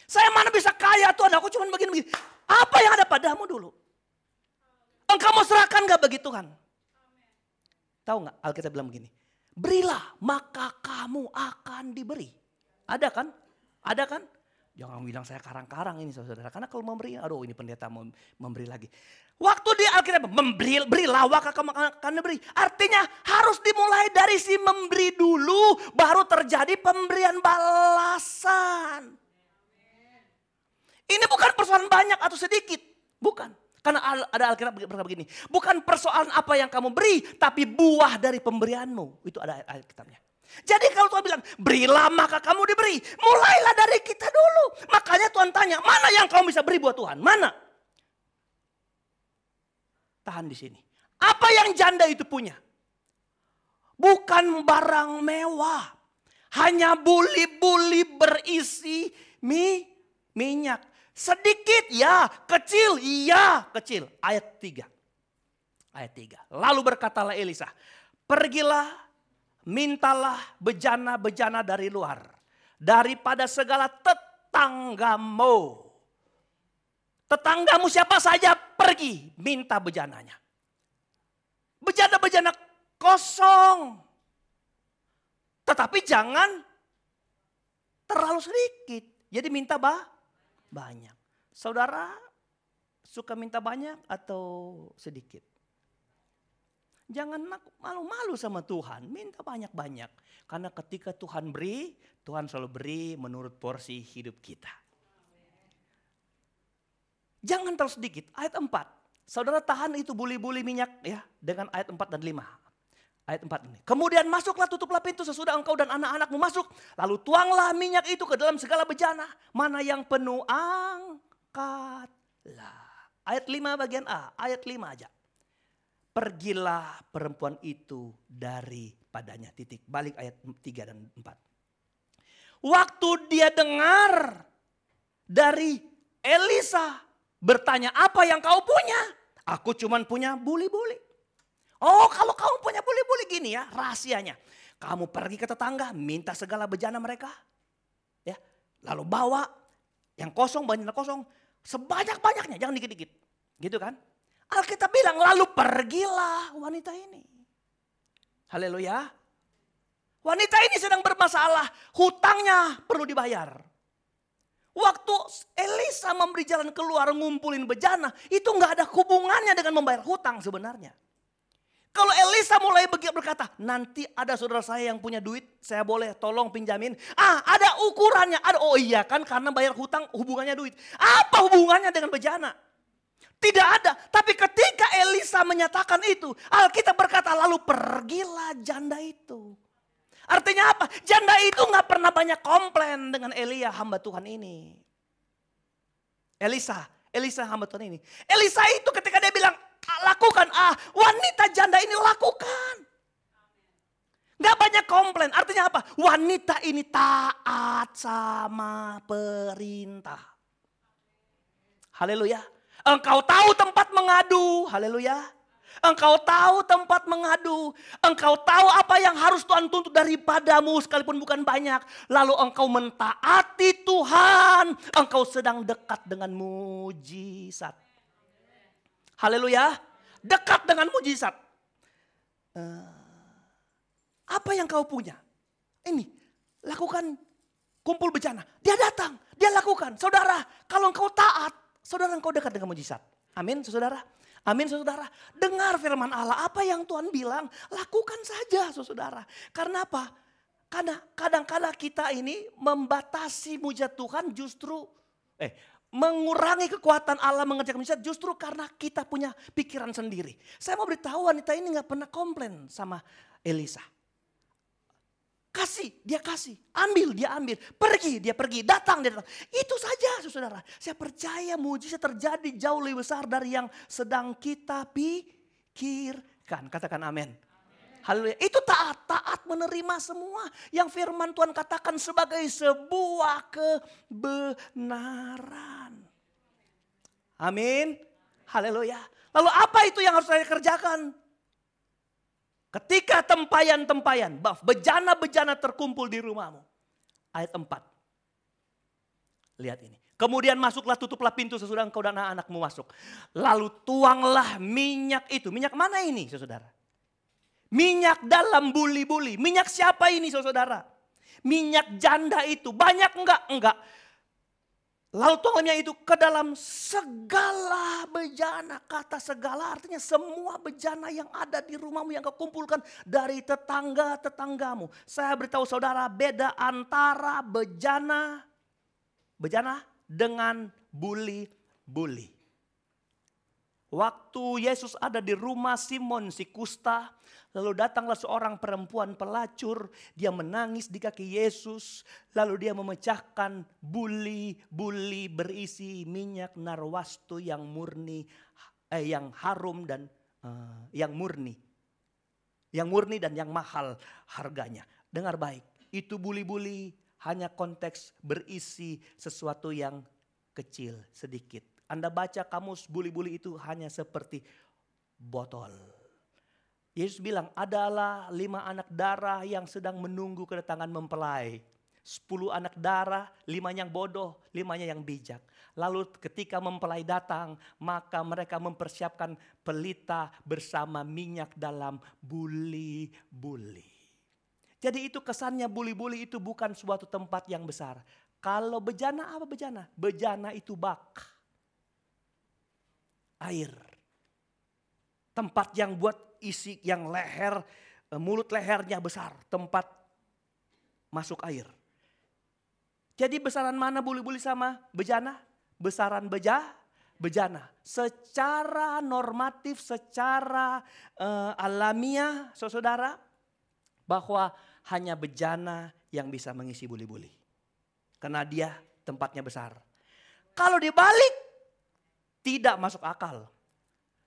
Saya mana bisa kaya Tuhan, aku cuma begini-begini. Apa yang ada padamu dulu? Engkau mau serahkan gak bagi Tuhan? Tahu gak Alkitab bilang begini. Berilah maka kamu akan diberi. Ada kan? Ada kan? Jangan bilang saya karang-karang ini saudara. Karena kalau memberi, aduh ini pendeta mau memberi lagi. Waktu di Alkitab berilah maka kamu akan diberi. Artinya harus dimulai dari si memberi dulu. Baru terjadi pemberian balasan. Ini bukan persoalan banyak atau sedikit. Bukan. Karena ada Alkitab berkata begini. Bukan persoalan apa yang kamu beri. Tapi buah dari pemberianmu. Itu ada Alkitabnya. Jadi kalau Tuhan bilang berilah maka kamu diberi. Mulailah dari kita dulu. Makanya Tuhan tanya mana yang kamu bisa beri buat Tuhan. Mana? Tahan di sini. Apa yang janda itu punya? Bukan barang mewah. Hanya buli-buli berisi minyak. Sedikit ya, kecil ya, kecil. Ayat 3. Ayat 3. Lalu berkatalah Elisa, pergilah, mintalah bejana-bejana dari luar. Daripada segala tetanggamu. Tetanggamu siapa saja pergi, minta bejananya. Bejana-bejana kosong. Tetapi jangan terlalu sedikit. Jadi minta banyak. Saudara suka minta banyak atau sedikit? Jangan malu-malu sama Tuhan. Minta banyak-banyak. Karena ketika Tuhan beri, Tuhan selalu beri menurut porsi hidup kita. Jangan terlalu sedikit. Ayat 4. Saudara tahan itu buli-buli minyak ya dengan ayat 4 dan 5. Ayat 4 ini. Kemudian masuklah, tutuplah pintu sesudah engkau dan anak-anakmu masuk. Lalu tuanglah minyak itu ke dalam segala bejana. Mana yang penuh, angkatlah. Ayat 5 bagian A, ayat 5 aja. Pergilah perempuan itu daripadanya. Titik. Balik ayat 3 dan 4. Waktu dia dengar dari Elisa bertanya, apa yang kau punya? Aku cuman punya buli-buli. Oh, kalau kamu punya buli-buli gini ya rahasianya. Kamu pergi ke tetangga, minta segala bejana mereka. Ya, lalu bawa yang kosong, banyak kosong. Sebanyak-banyaknya, jangan dikit-dikit. Gitu kan? Alkitab bilang, lalu pergilah wanita ini. Haleluya. Wanita ini sedang bermasalah, hutangnya perlu dibayar. Waktu Elisa memberi jalan keluar ngumpulin bejana, itu gak ada hubungannya dengan membayar hutang sebenarnya. Kalau Elisa mulai berkata, nanti ada saudara saya yang punya duit, saya boleh tolong pinjamin. Ada ukurannya, oh iya kan karena bayar hutang hubungannya duit. Apa hubungannya dengan bejana? Tidak ada, tapi ketika Elisa menyatakan itu, Alkitab berkata lalu pergilah janda itu. Artinya apa? Janda itu gak pernah banyak komplain dengan Elia hamba Tuhan ini. Elisa hamba Tuhan ini. Elisa itu ketika dia bilang, lakukan, wanita janda ini lakukan. Gak banyak komplain, artinya apa? Wanita ini taat sama perintah. Haleluya. Engkau tahu tempat mengadu, haleluya. Engkau tahu tempat mengadu. Engkau tahu apa yang harus Tuhan tuntut daripadamu sekalipun bukan banyak. Lalu engkau mentaati Tuhan. Engkau sedang dekat dengan mujizat. Haleluya. Dekat dengan mujizat. Apa yang kau punya? Ini. Lakukan kumpul bejana. Dia datang. Dia lakukan. Saudara. Kalau engkau taat. Saudara engkau dekat dengan mujizat. Amin saudara. Amin saudara. Dengar firman Allah. Apa yang Tuhan bilang. Lakukan saja saudara. Karena apa? Karena kadang-kadang kita ini membatasi mujizat Tuhan justru. Mengurangi kekuatan Allah mengerjakan mujizat justru karena kita punya pikiran sendiri. Saya mau beritahu wanita ini gak pernah komplain sama Elisa. Kasih, dia kasih. Ambil, dia ambil. Pergi, dia pergi. Datang, dia datang. Itu saja saudara. Saya percaya mujizat terjadi jauh lebih besar dari yang sedang kita pikirkan. Katakan amin. Haleluya. Itu taat menerima semua yang firman Tuhan katakan sebagai sebuah kebenaran. Amin. Haleluya. Lalu apa itu yang harus saya kerjakan? Ketika tempayan-tempayan, bejana-bejana terkumpul di rumahmu. Ayat 4. Lihat ini. Kemudian masuklah, tutuplah pintu sesudah engkau dan anak-anakmu masuk. Lalu tuanglah minyak itu. Minyak mana ini saudara? Minyak dalam buli-buli. Minyak siapa ini saudara? Minyak janda itu. Banyak enggak? Enggak. Lalu tuangnya itu ke dalam segala bejana. Kata segala artinya semua bejana yang ada di rumahmu yang kau kumpulkan dari tetangga-tetanggamu. Saya beritahu saudara beda antara bejana dengan buli-buli. Waktu Yesus ada di rumah Simon si kusta, lalu datanglah seorang perempuan pelacur, dia menangis di kaki Yesus, lalu dia memecahkan buli-buli berisi minyak narwastu yang murni, yang harum dan yang murni dan yang mahal harganya. Dengar baik, itu buli-buli hanya konteks berisi sesuatu yang kecil sedikit. Anda baca kamus buli-buli itu hanya seperti botol. Yesus bilang adalah 5 anak darah yang sedang menunggu kedatangan mempelai. 10 anak darah, 5-nya yang bodoh, 5-nya yang bijak. Lalu ketika mempelai datang, maka mereka mempersiapkan pelita bersama minyak dalam buli-buli. Jadi itu kesannya buli-buli itu bukan suatu tempat yang besar. Kalau bejana apa bejana? Bejana itu bak. Air. Tempat yang buat isi yang leher, mulut lehernya besar. Tempat masuk air. Jadi besaran mana buli-buli sama bejana? Besaran Bejana. Secara normatif, secara alamiah, saudara, bahwa hanya bejana yang bisa mengisi buli-buli. Karena dia tempatnya besar. Kalau dibalik, tidak masuk akal.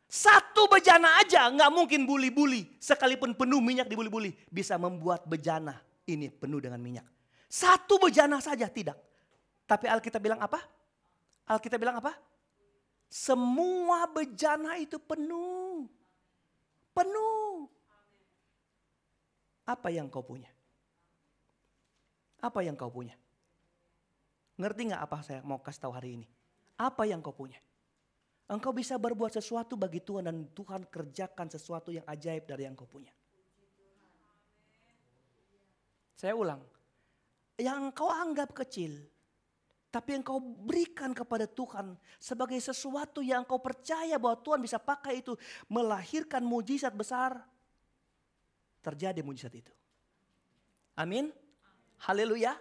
Satu bejana aja nggak mungkin buli-buli. Sekalipun penuh minyak di buli-buli. Bisa membuat bejana ini penuh dengan minyak. Satu bejana saja tidak. Tapi Alkitab bilang apa? Alkitab bilang apa? Semua bejana itu penuh. Penuh. Apa yang kau punya? Apa yang kau punya? Ngerti gak apa saya mau kasih tahu hari ini? Apa yang kau punya? Engkau bisa berbuat sesuatu bagi Tuhan dan Tuhan kerjakan sesuatu yang ajaib dari yang kau punya. Saya ulang. Yang engkau anggap kecil, tapi yang kau berikan kepada Tuhan sebagai sesuatu yang kau percaya bahwa Tuhan bisa pakai itu melahirkan mujizat besar. Terjadi mujizat itu. Amin. Haleluya.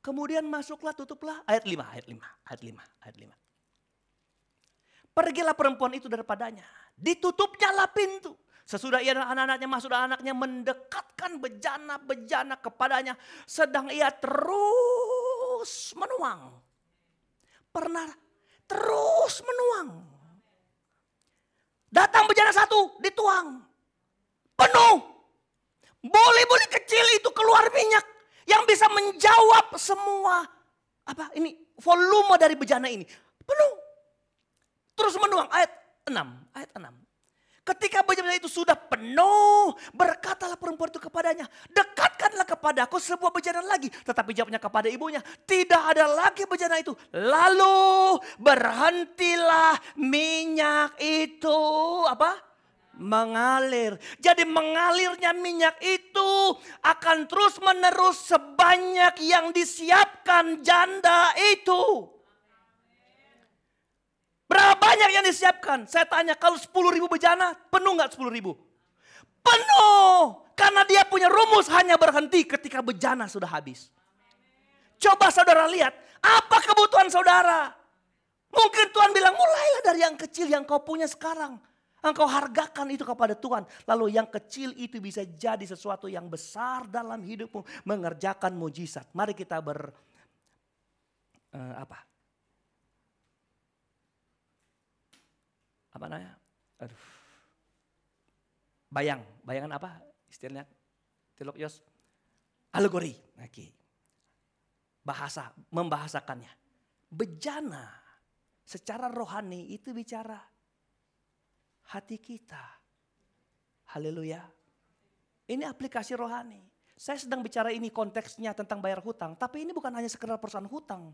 Kemudian masuklah, tutuplah ayat 5. Pergilah perempuan itu daripadanya. Ditutupnyalah pintu. Sesudah ia dan anak-anaknya masuk dan anaknya mendekatkan bejana-bejana kepadanya. Sedang ia terus menuang. Pernah terus menuang. Datang bejana satu, dituang. Penuh. Buli-buli kecil itu keluar minyak. Yang bisa menjawab semua volume dari bejana ini. Penuh. Terus menuang ayat 6. Ketika bejana itu sudah penuh, berkatalah perempuan itu kepadanya, dekatkanlah kepadaku sebuah bejana lagi. Tetapi jawabnya kepada ibunya, tidak ada lagi bejana itu. Lalu berhentilah minyak itu mengalir. Jadi mengalirnya minyak itu akan terus menerus sebanyak yang disiapkan janda itu. Berapa banyak yang disiapkan? Saya tanya, kalau 10.000 bejana, penuh gak 10.000? Penuh. Karena dia punya rumus hanya berhenti ketika bejana sudah habis. Coba saudara lihat, apa kebutuhan saudara? Mungkin Tuhan bilang, mulailah dari yang kecil yang kau punya sekarang. Engkau hargakan itu kepada Tuhan. Lalu yang kecil itu bisa jadi sesuatu yang besar dalam hidupmu. Mengerjakan mujizat. Mari kita bayangan apa istilahnya? Teologios, alegori. Oke. Bahasa, membahasakannya. Bejana secara rohani itu bicara hati kita. Haleluya. Ini aplikasi rohani. Saya sedang bicara ini konteksnya tentang bayar hutang. Tapi ini bukan hanya sekedar perusahaan hutang.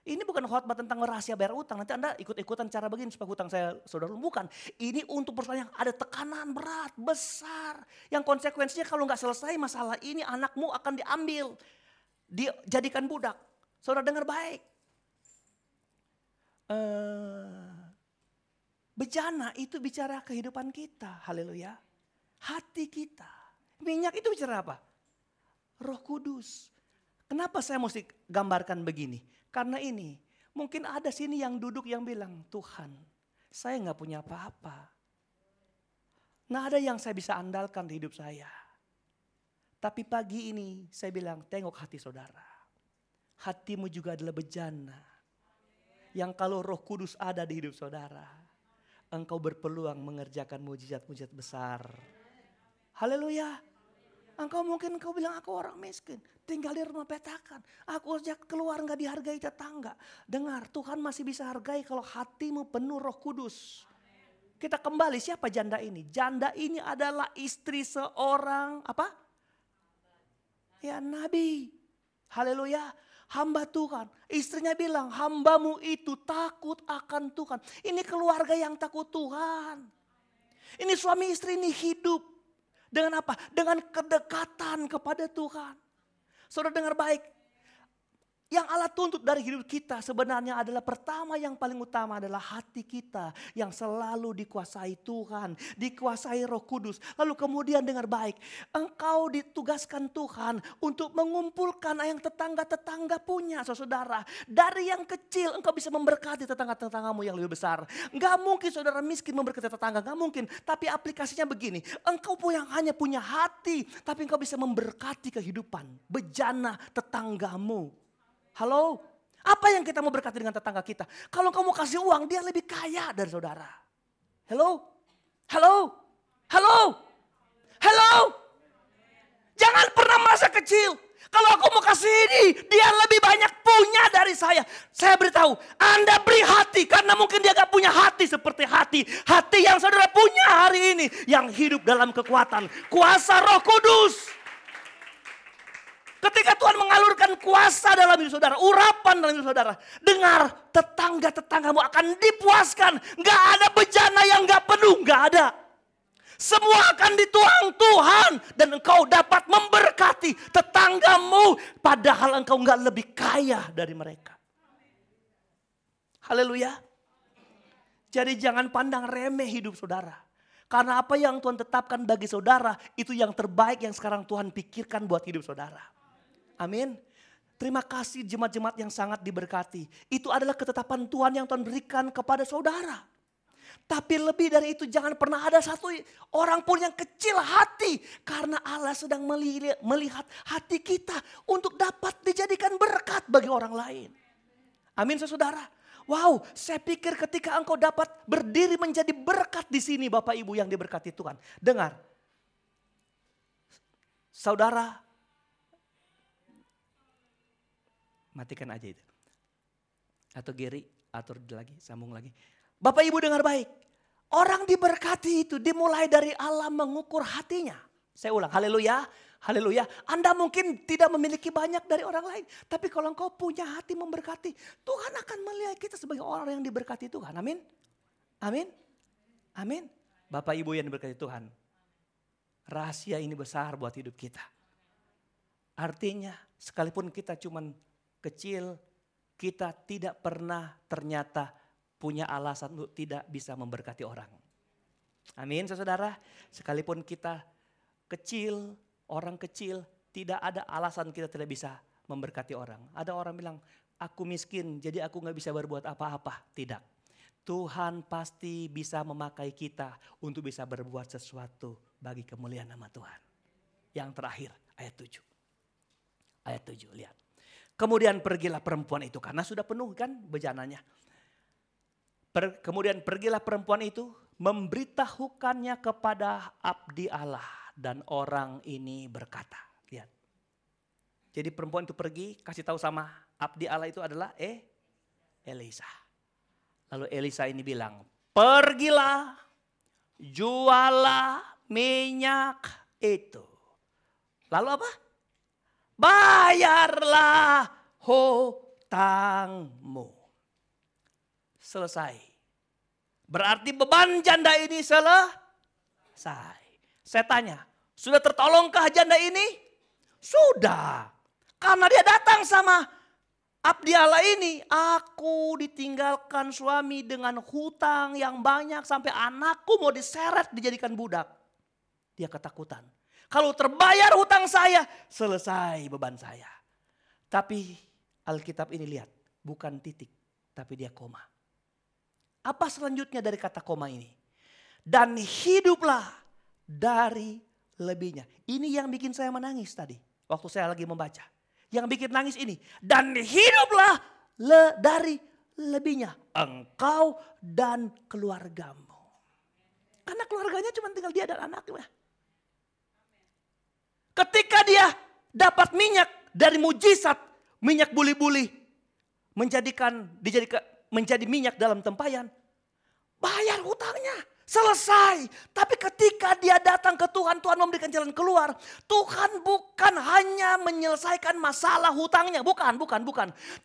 Ini bukan khotbah tentang rahasia bayar hutang. Nanti Anda ikut-ikutan cara begini supaya hutang saya saudara. Bukan. Ini untuk perusahaan yang ada tekanan berat, besar. Yang konsekuensinya kalau nggak selesai masalah ini anakmu akan diambil. Dijadikan budak. Saudara dengar baik. Bejana itu bicara kehidupan kita. Haleluya. Hati kita. Minyak itu bicara apa? Roh Kudus. Kenapa saya mesti gambarkan begini? Karena ini. Mungkin ada sini yang duduk yang bilang, Tuhan saya gak punya apa-apa. Nggak ada yang saya bisa andalkan di hidup saya. Tapi pagi ini saya bilang, tengok hati saudara. Hatimu juga adalah bejana. Yang kalau Roh Kudus ada di hidup saudara, engkau berpeluang mengerjakan mujizat-mujizat besar. Haleluya. Mungkin engkau bilang aku orang miskin. Tinggal di rumah petakan. Aku sejak keluar gak dihargai tetangga. Dengar, Tuhan masih bisa hargai kalau hatimu penuh Roh Kudus. Kita kembali, siapa janda ini? Janda ini adalah istri seorang ya nabi. Haleluya. Hamba Tuhan. Istrinya bilang, hambamu itu takut akan Tuhan. Ini keluarga yang takut Tuhan. Ini suami istri ini hidup. Dengan apa? Dengan kedekatan kepada Tuhan. Saudara dengar baik. Yang Allah tuntut dari hidup kita sebenarnya adalah pertama yang paling utama adalah hati kita yang selalu dikuasai Tuhan, dikuasai Roh Kudus. Lalu kemudian dengar baik, engkau ditugaskan Tuhan untuk mengumpulkan yang tetangga-tetangga punya, saudara. Dari yang kecil engkau bisa memberkati tetangga-tetanggamu yang lebih besar. Gak mungkin saudara miskin memberkati tetangga, gak mungkin. Tapi aplikasinya begini, engkau hanya punya hati, tapi engkau bisa memberkati kehidupan, bejana tetanggamu. Halo, apa yang kita mau berkati dengan tetangga kita? Kalau kamu kasih uang, dia lebih kaya dari saudara. Halo, halo, halo, halo. Jangan pernah merasa kecil. Kalau aku mau kasih ini, dia lebih banyak punya dari saya. Saya beritahu, Anda beri hati karena mungkin dia gak punya hati seperti hati yang saudara punya hari ini, yang hidup dalam kekuatan, kuasa Roh Kudus. Ketika Tuhan mengalurkan kuasa dalam hidup saudara, urapan dalam hidup saudara, dengar, tetangga-tetanggamu akan dipuaskan. Gak ada bejana yang gak penuh, gak ada. Semua akan dituang Tuhan dan engkau dapat memberkati tetanggamu padahal engkau gak lebih kaya dari mereka. Haleluya. Jadi jangan pandang remeh hidup saudara. Karena apa yang Tuhan tetapkan bagi saudara itu yang terbaik yang sekarang Tuhan pikirkan buat hidup saudara. Amin. Terima kasih jemaat-jemaat yang sangat diberkati. Itu adalah ketetapan Tuhan yang Tuhan berikan kepada saudara. Tapi lebih dari itu jangan pernah ada satu orang pun yang kecil hati. Karena Allah sedang melihat hati kita untuk dapat dijadikan berkat bagi orang lain. Amin saudara. Wow, saya pikir ketika engkau dapat berdiri menjadi berkat di sini Bapak Ibu yang diberkati Tuhan. Dengar. Saudara, matikan aja itu. Atau Geri, atur lagi, sambung lagi. Bapak Ibu dengar baik. Orang diberkati itu dimulai dari Allah mengukur hatinya. Saya ulang, haleluya, haleluya. Anda mungkin tidak memiliki banyak dari orang lain. Tapi kalau engkau punya hati memberkati, Tuhan akan melihat kita sebagai orang yang diberkati Tuhan. Amin, amin, amin. Bapak Ibu yang diberkati Tuhan. Rahasia ini besar buat hidup kita. Artinya sekalipun kita cuman kecil, kita tidak pernah ternyata punya alasan untuk tidak bisa memberkati orang. Amin saudara. Sekalipun kita kecil, orang kecil, tidak ada alasan kita tidak bisa memberkati orang. Ada orang bilang, aku miskin jadi aku gak bisa berbuat apa-apa. Tidak. Tuhan pasti bisa memakai kita untuk bisa berbuat sesuatu bagi kemuliaan nama Tuhan. Yang terakhir ayat 7. Ayat 7 lihat. Kemudian pergilah perempuan itu karena sudah penuh kan bejananya. Kemudian pergilah perempuan itu memberitahukannya kepada abdi Allah. Dan orang ini berkata. Lihat. Jadi perempuan itu pergi kasih tahu sama abdi Allah itu adalah Elisa. Lalu Elisa ini bilang, pergilah jualah minyak itu. Lalu apa? Bayarlah hutangmu. Selesai. Berarti beban janda ini selesai. Saya tanya, sudah tertolongkah janda ini? Sudah. Karena dia datang sama abdi Allah ini. Aku ditinggalkan suami dengan hutang yang banyak sampai anakku mau diseret dijadikan budak. Dia ketakutan. Kalau terbayar hutang saya, selesai beban saya. Tapi Alkitab ini lihat, bukan titik, tapi dia koma. Apa selanjutnya dari kata koma ini? Dan hiduplah dari lebihnya. Ini yang bikin saya menangis tadi, waktu saya lagi membaca. Yang bikin nangis ini, dan hiduplah dari lebihnya, engkau dan keluargamu. Karena keluarganya cuma tinggal dia dan anaknya. Ketika dia dapat minyak dari mujizat, minyak buli-buli menjadi minyak dalam tempayan, bayar hutangnya, selesai. Tapi ketika dia datang ke Tuhan, Tuhan memberikan jalan keluar. Tuhan bukan hanya menyelesaikan masalah hutangnya, bukan.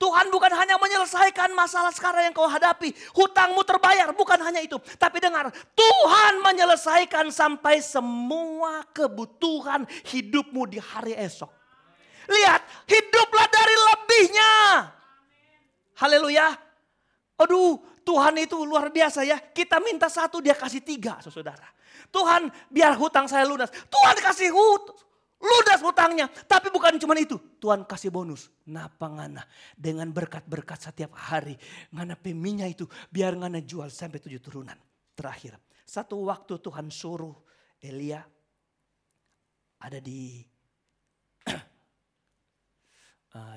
Tuhan bukan hanya menyelesaikan masalah sekarang yang kau hadapi, hutangmu terbayar, bukan hanya itu. Tapi dengar, Tuhan menyelesaikan sampai semua kebutuhan hidupmu di hari esok. Lihat, hiduplah dari lebihnya. Haleluya. Aduh, Tuhan itu luar biasa ya. Kita minta 1, dia kasih 3, saudara. Tuhan, biar hutang saya lunas. Tuhan kasih lunas hutangnya. Tapi bukan cuma itu. Tuhan kasih bonus. Napa ngana. Dengan berkat-berkat setiap hari. Ngana peminyak itu. Biar ngana jual sampai 7 turunan. Terakhir. Satu waktu Tuhan suruh Elia ada di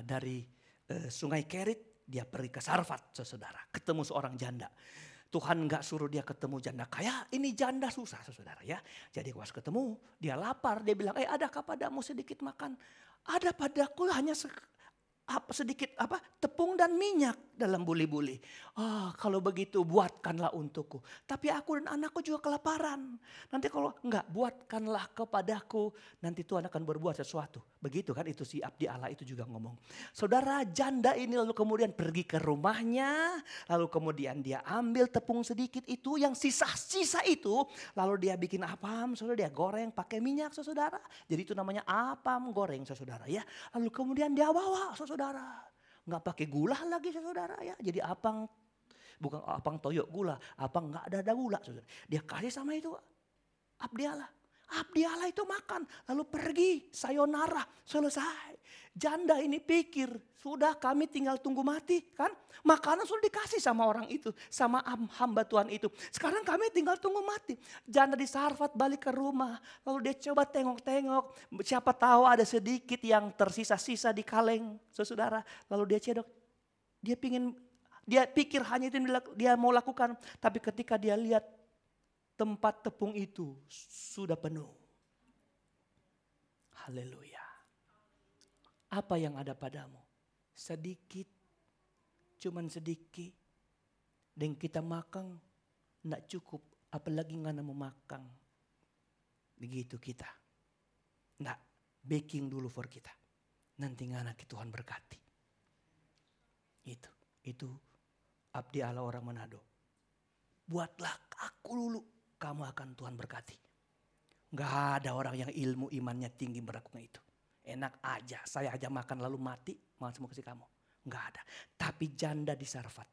dari Sungai Kerit, dia pergi ke Sarfat, saudara, ketemu seorang janda. Tuhan nggak suruh dia ketemu janda kaya, ini janda susah, saudara ya. Jadi pas ketemu, dia lapar, dia bilang, adakah padamu sedikit makan? Ada padaku hanya sedikit tepung dan minyak dalam buli-buli. Kalau begitu buatkanlah untukku. Tapi aku dan anakku juga kelaparan. Nanti kalau enggak, buatkanlah kepadaku. Nanti Tuhan akan berbuat sesuatu. Begitu kan, itu si abdi Allah itu juga ngomong. Saudara, janda ini lalu kemudian pergi ke rumahnya. Lalu kemudian dia ambil tepung sedikit itu, yang sisa-sisa itu. Lalu dia bikin apam, saudara, dia goreng pakai minyak, saudara. Jadi itu namanya apam goreng, saudara ya. Lalu kemudian dia bawa, saudara, nggak pakai gula lagi, saudara ya. Jadi apang, bukan apang toyok gula, apang nggak ada gula, saudara. Dia kasih sama itu abdi Allah. Abdi Allah itu makan, lalu pergi, sayonara, selesai. Janda ini pikir, sudah kami tinggal tunggu mati kan. Makanan sudah dikasih sama orang itu, sama hamba Tuhan itu. Sekarang kami tinggal tunggu mati. Janda di Sarfat balik ke rumah, lalu dia coba tengok-tengok. Siapa tahu ada sedikit yang tersisa-sisa di kaleng, saudara. Lalu dia cedok, dia pikir hanya itu yang dia mau lakukan. Tapi ketika dia lihat tempat tepung itu sudah penuh. Haleluya. Apa yang ada padamu? Sedikit, cuman sedikit. Dan kita makan, enggak cukup. Apalagi ngana mau makan. Begitu kita. Enggak, baking dulu for kita. Nanti ngana Tuhan berkati. Itu abdi Allah orang Manado. Buatlah aku dulu. Kamu akan Tuhan berkati. Gak ada orang yang ilmu imannya tinggi melakukan itu. Enak aja, saya aja makan lalu mati, makan semua kasih kamu. Gak ada. Tapi janda di Sarfat,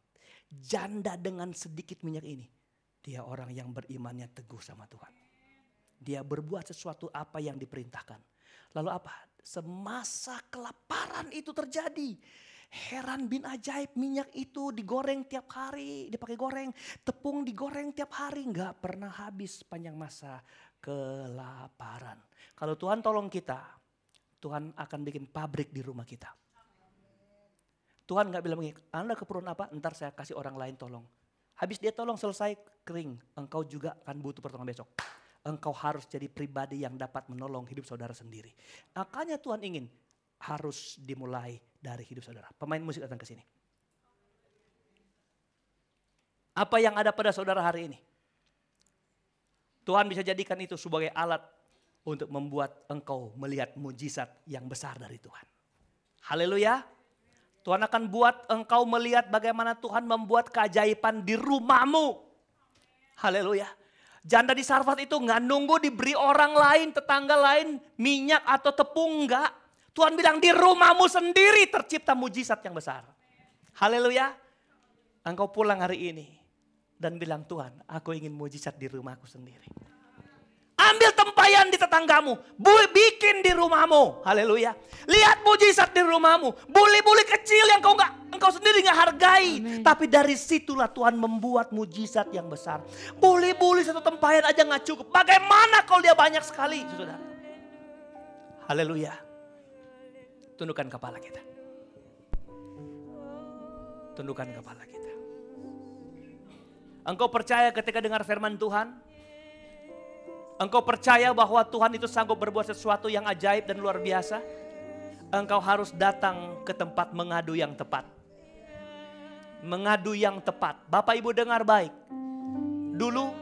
janda dengan sedikit minyak ini, dia orang yang berimannya teguh sama Tuhan. Dia berbuat sesuatu apa yang diperintahkan. Lalu apa? Semasa kelaparan itu terjadi. Heran bin ajaib, minyak itu digoreng tiap hari, dipakai goreng. Tepung digoreng tiap hari, gak pernah habis panjang masa kelaparan. Kalau Tuhan tolong kita, Tuhan akan bikin pabrik di rumah kita. Tuhan gak bilang begini, Anda keperluan apa? Ntar saya kasih orang lain tolong. Habis dia tolong selesai kering, engkau juga akan butuh pertolongan besok. Engkau harus jadi pribadi yang dapat menolong hidup saudara sendiri. Makanya Tuhan ingin harus dimulai dari hidup saudara. Pemain musik datang ke sini. Apa yang ada pada saudara hari ini? Tuhan bisa jadikan itu sebagai alat untuk membuat engkau melihat mujizat yang besar dari Tuhan. Haleluya. Tuhan akan buat engkau melihat bagaimana Tuhan membuat keajaiban di rumahmu. Haleluya. Janda di Sarfat itu nggak nunggu diberi orang lain, tetangga lain, minyak atau tepung, enggak. Tuhan bilang di rumahmu sendiri tercipta mujizat yang besar. Haleluya. Engkau pulang hari ini dan bilang, Tuhan, aku ingin mujizat di rumahku sendiri. Ambil tempayan di tetanggamu, bikin di rumahmu. Haleluya. Lihat mujizat di rumahmu. Buli-buli kecil yang engkau sendiri nggak hargai. Amen. Tapi dari situlah Tuhan membuat mujizat yang besar. Buli-buli satu tempayan aja nggak cukup. Bagaimana kalau dia banyak sekali, saudara? Haleluya. Tundukkan kepala kita. Tundukkan kepala kita. Engkau percaya ketika dengar firman Tuhan? Engkau percaya bahwa Tuhan itu sanggup berbuat sesuatu yang ajaib dan luar biasa? Engkau harus datang ke tempat mengadu yang tepat. Mengadu yang tepat. Bapak Ibu dengar baik. Dulu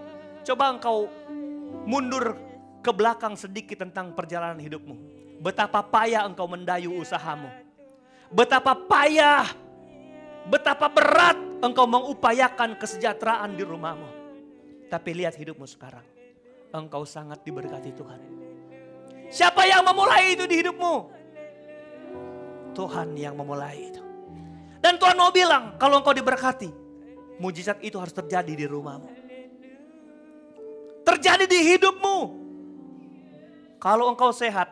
coba engkau mundur ke belakang sedikit tentang perjalanan hidupmu. Betapa payah engkau mendayu usahamu. Betapa payah, betapa berat engkau mengupayakan kesejahteraan di rumahmu. Tapi lihat hidupmu sekarang. Engkau sangat diberkati Tuhan. Siapa yang memulai itu di hidupmu? Tuhan yang memulai itu. Dan Tuhan mau bilang, kalau engkau diberkati, mujizat itu harus terjadi di rumahmu. Terjadi di hidupmu. Kalau engkau sehat,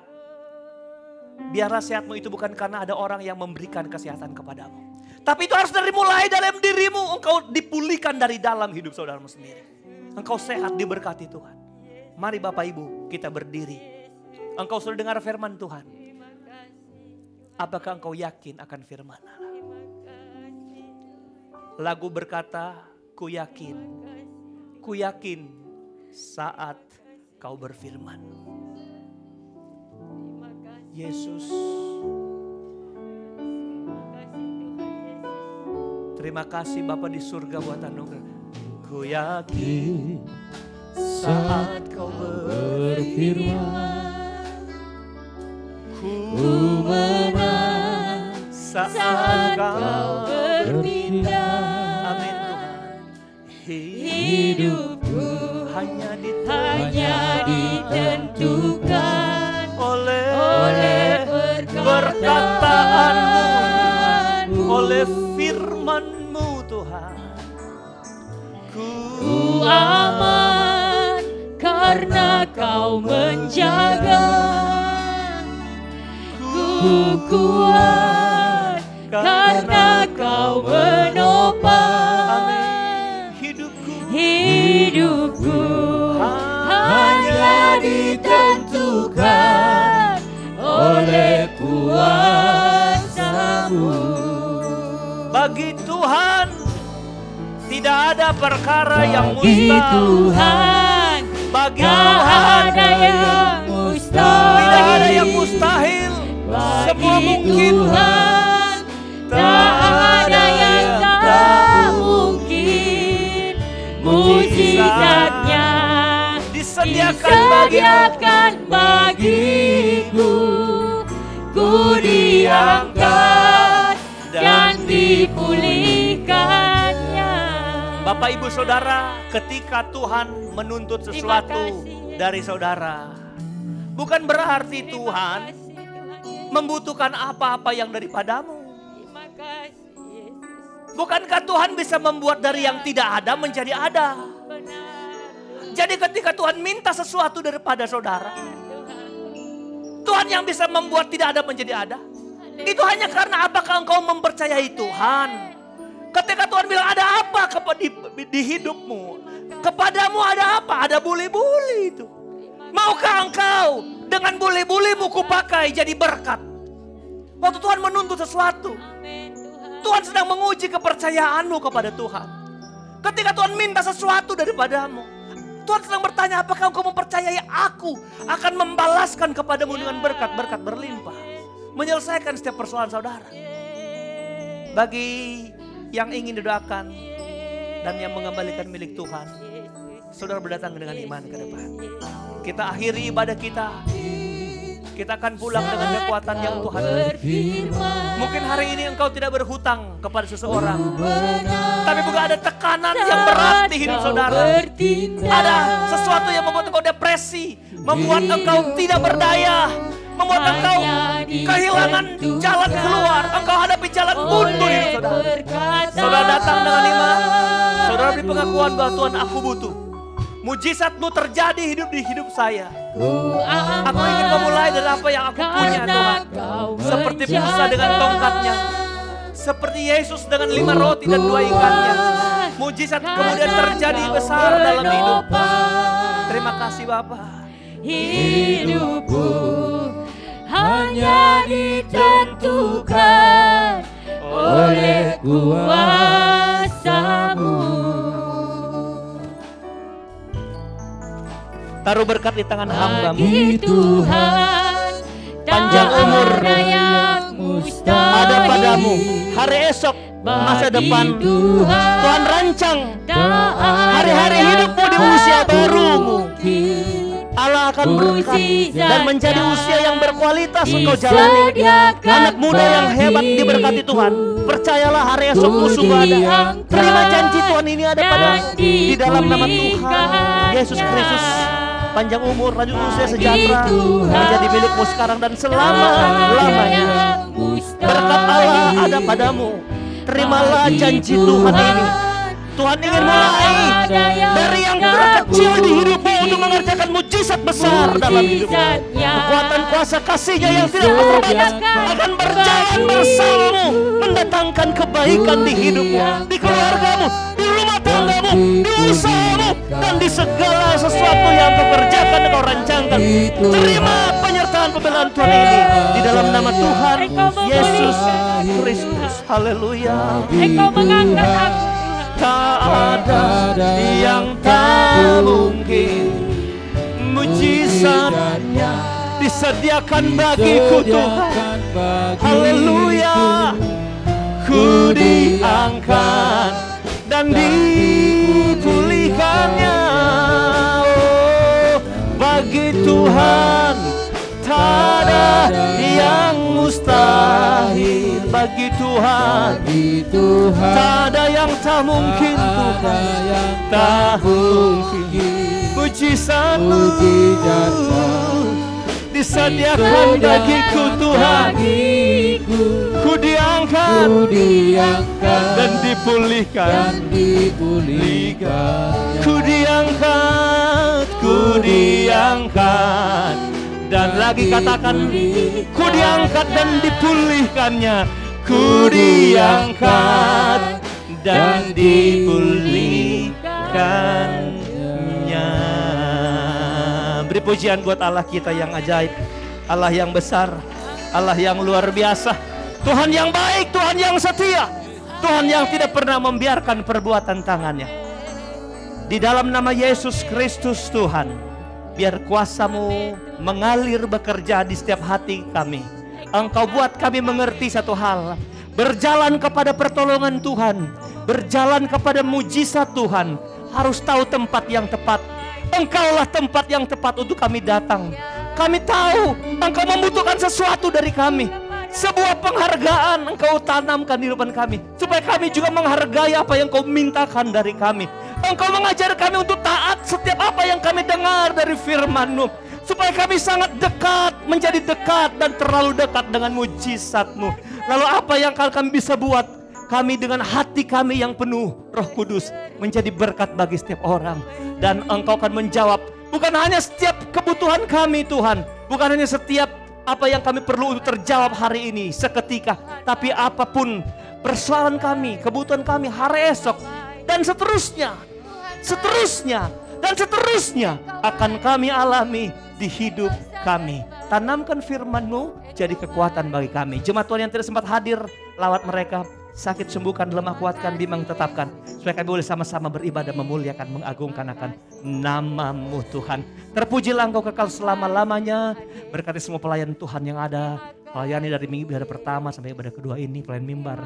biarlah sehatmu itu bukan karena ada orang yang memberikan kesehatan kepadamu. Tapi itu harus dari mulai dalam dirimu. Engkau dipulihkan dari dalam hidup saudaramu sendiri. Engkau sehat, diberkati Tuhan. Mari Bapak Ibu kita berdiri. Engkau sudah dengar firman Tuhan. Apakah engkau yakin akan firman Allah? Lagu berkata, ku yakin saat kau berfirman. Yesus, terima kasih Bapa di surga buat anugerah. Ku yakin saat kau berfirman, ku menang saat kau bertindak. Amin Tuhan. Hidupku hanya ditentukan oleh perkataanmu, oleh firman-Mu Tuhan. Ku aman karena Kau menjaga. Ku kuat karena Kau menopang. Hidupku hanya ditentukan oleh kuasa-Mu. Bagi Tuhan tidak ada perkara yang Bagi mustahil. Tuhan Bagi tak Tuhan ada yang mustahil. tidak ada yang mustahil. Semua mungkin. Tuhan tak ada yang tak mungkin. Mujizatnya disediakan bagiku. Ku diangkat dan dipulihkannya. Bapak Ibu Saudara, ketika Tuhan menuntut sesuatu dari saudara, bukan berarti Tuhan membutuhkan apa-apa yang daripadamu. Bukankah Tuhan bisa membuat dari yang tidak ada menjadi ada? Jadi ketika Tuhan minta sesuatu daripada saudara, Tuhan yang bisa membuat tidak ada menjadi ada. Itu hanya karena apakah engkau mempercayai Tuhan. Ketika Tuhan bilang ada apa di hidupmu, kepadamu ada apa? Ada buli-buli itu. Maukah engkau dengan buli-bulimu kupakai jadi berkat? Waktu Tuhan menuntut sesuatu, Tuhan sedang menguji kepercayaanmu kepada Tuhan. Ketika Tuhan minta sesuatu daripadamu, Tuhan sedang bertanya, apakah engkau mempercayai aku akan membalaskan kepadamu dengan berkat-berkat berlimpah, menyelesaikan setiap persoalan saudara. Bagi yang ingin didoakan dan yang mengembalikan milik Tuhan, saudara berdatang dengan iman ke depan. Kita akhiri ibadah kita. Kita akan pulang dengan kekuatan yang Tuhan beri. Mungkin hari ini engkau tidak berhutang kepada seseorang, tapi juga ada tekanan yang berat di hidup saudara. Ada sesuatu yang membuat engkau depresi, membuat engkau tidak berdaya, membuat engkau kehilangan jalan keluar. Engkau hadapi jalan buntu di hidup saudara. Saudara datang dengan iman, saudara beri pengakuan bahwa Tuhan, aku butuh. Mujizat-Mu terjadi di hidup saya. Aku ingin memulai dari apa yang aku punya Tuhan. Seperti Musa dengan tongkatnya, seperti Yesus dengan 5 roti dan 2 ikannya. Mujizat kemudian terjadi besar dalam hidup. Terima kasih Bapa. Hidupku hanya ditentukan oleh kuasa-Mu. Taruh berkat di tangan hamba-Mu. Bagi Tuhan Panjang umur ada padamu. Hari esok, masa depan Tuhan rancang. Hari-hari hidupmu di usia barumu, Allah akan berkat dan menjadi usia yang berkualitas engkau jalani. Anak muda yang hebat diberkati Tuhan. Percayalah hari esokmu sungguh ada. Terima janji Tuhan ini ada padamu. Di dalam nama Tuhan Yesus Kristus. Panjang umur, lanjut usia, sejahtera menjadi milikmu sekarang dan selama-lamanya. Berkat Allah ada padamu. Terimalah janji Tuhan ini. Tuhan ingin mulai dari yang terkecil di hidupmu untuk mengerjakan mujizat besar dalam hidupmu. Kekuatan kuasa kasih-Nya yang tidak terbatas akan berjalan bersamamu, mendatangkan kebaikan di hidupmu, di keluargamu, di rumah tanggamu, di usahamu, dan di segala sesuatu yang kau kerjakan dan kau rancangkan. Terima penyertaan pembelaan Tuhan ini di dalam nama Tuhan Yesus Kristus. Haleluya. Engkau mengangkat aku. Tak ada yang tak mungkin, mujizatnya disediakan bagiku Tuhan. Haleluya. Ku diangkat dan dipulihkannya. Oh, bagi Tuhan tak ada yang mustahil. Bagi Tuhan tak ada yang tak mungkin. Tuhan tak mungkin. Mujizat-Mu disediakan bagiku Tuhan. Ku diangkat dan dipulihkan. Ku diangkat dan lagi katakan, ku diangkat dan dipulihkannya. Ku diangkat dan dipulihkannya. Beri pujian buat Allah kita yang ajaib, Allah yang besar, Allah yang luar biasa, Tuhan yang baik, Tuhan yang setia, Tuhan yang tidak pernah membiarkan perbuatan tangannya. Di dalam nama Yesus Kristus Tuhan, biar kuasa-Mu mengalir bekerja di setiap hati kami. Engkau buat kami mengerti satu hal, berjalan kepada pertolongan Tuhan, berjalan kepada mujizat Tuhan, harus tahu tempat yang tepat. Engkaulah tempat yang tepat untuk kami datang. Kami tahu Engkau membutuhkan sesuatu dari kami, sebuah penghargaan Engkau tanamkan di depan kami, supaya kami juga menghargai apa yang Kau mintakan dari kami. Engkau mengajar kami untuk taat setiap apa yang kami dengar dari firman-Mu, supaya kami sangat dekat, menjadi dekat dan terlalu dekat dengan mujizat-Mu. Lalu apa yang kami bisa buat? Kami dengan hati kami yang penuh Roh Kudus menjadi berkat bagi setiap orang. Dan Engkau akan menjawab bukan hanya setiap kebutuhan kami Tuhan, bukan hanya setiap apa yang kami perlu untuk terjawab hari ini seketika, tapi apapun persoalan kami, kebutuhan kami hari esok, dan seterusnya dan seterusnya akan kami alami di hidup kami. Tanamkan firman-Mu jadi kekuatan bagi kami. Jemaat Tuhan yang tidak sempat hadir, lawat mereka. Sakit sembuhkan, lemah kuatkan, bimbang tetapkan, supaya kami boleh sama-sama beribadah, memuliakan, mengagungkan akan nama-Mu Tuhan. Terpujilah Engkau kekal selama-lamanya. Berkati semua pelayan Tuhan yang ada, melayani dari ibadah pertama sampai ibadah kedua ini, pelayan mimbar,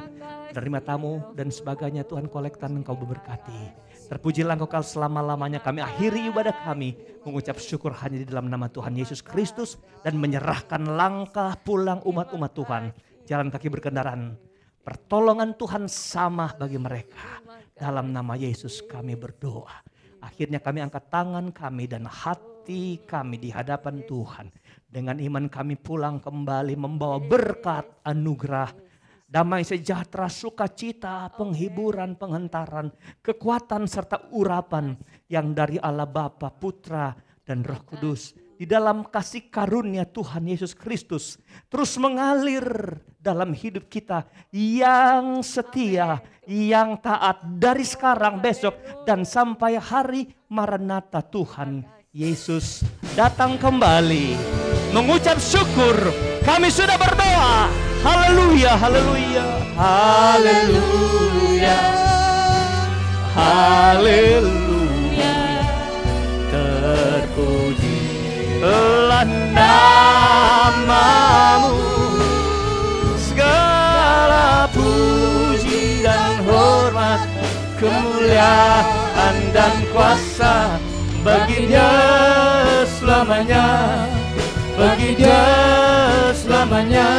menerima tamu dan sebagainya. Tuhan, kolektan Engkau memberkati. Terpujilah Engkau kekal selama-lamanya. Kami akhiri ibadah kami mengucap syukur hanya di dalam nama Tuhan Yesus Kristus, dan menyerahkan langkah pulang umat-umat Tuhan, jalan kaki berkendaraan. Pertolongan Tuhan sama bagi mereka. Dalam nama Yesus kami berdoa. Akhirnya kami angkat tangan kami dan hati kami di hadapan Tuhan. Dengan iman kami pulang kembali membawa berkat, anugerah, damai sejahtera, sukacita, penghiburan, penghantaran, kekuatan serta urapan yang dari Allah Bapa, Putra dan Roh Kudus. Di dalam kasih karunia Tuhan Yesus Kristus terus mengalir dalam hidup kita yang setia, yang taat dari sekarang, besok, dan sampai hari Maranatha Tuhan Yesus datang kembali. Mengucap syukur kami sudah berdoa. Haleluya, haleluya, haleluya, haleluya. Terpuji nama-Mu, segala puji dan hormat, kemuliaan dan kuasa bagi Dia selamanya, bagi Dia selamanya,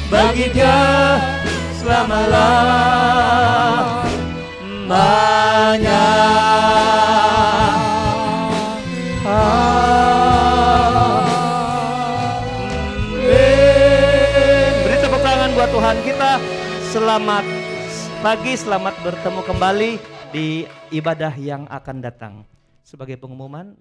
bagi Dia selama-lamanya. Tuhan kita. Selamat pagi, selamat bertemu kembali di ibadah yang akan datang. Sebagai pengumuman,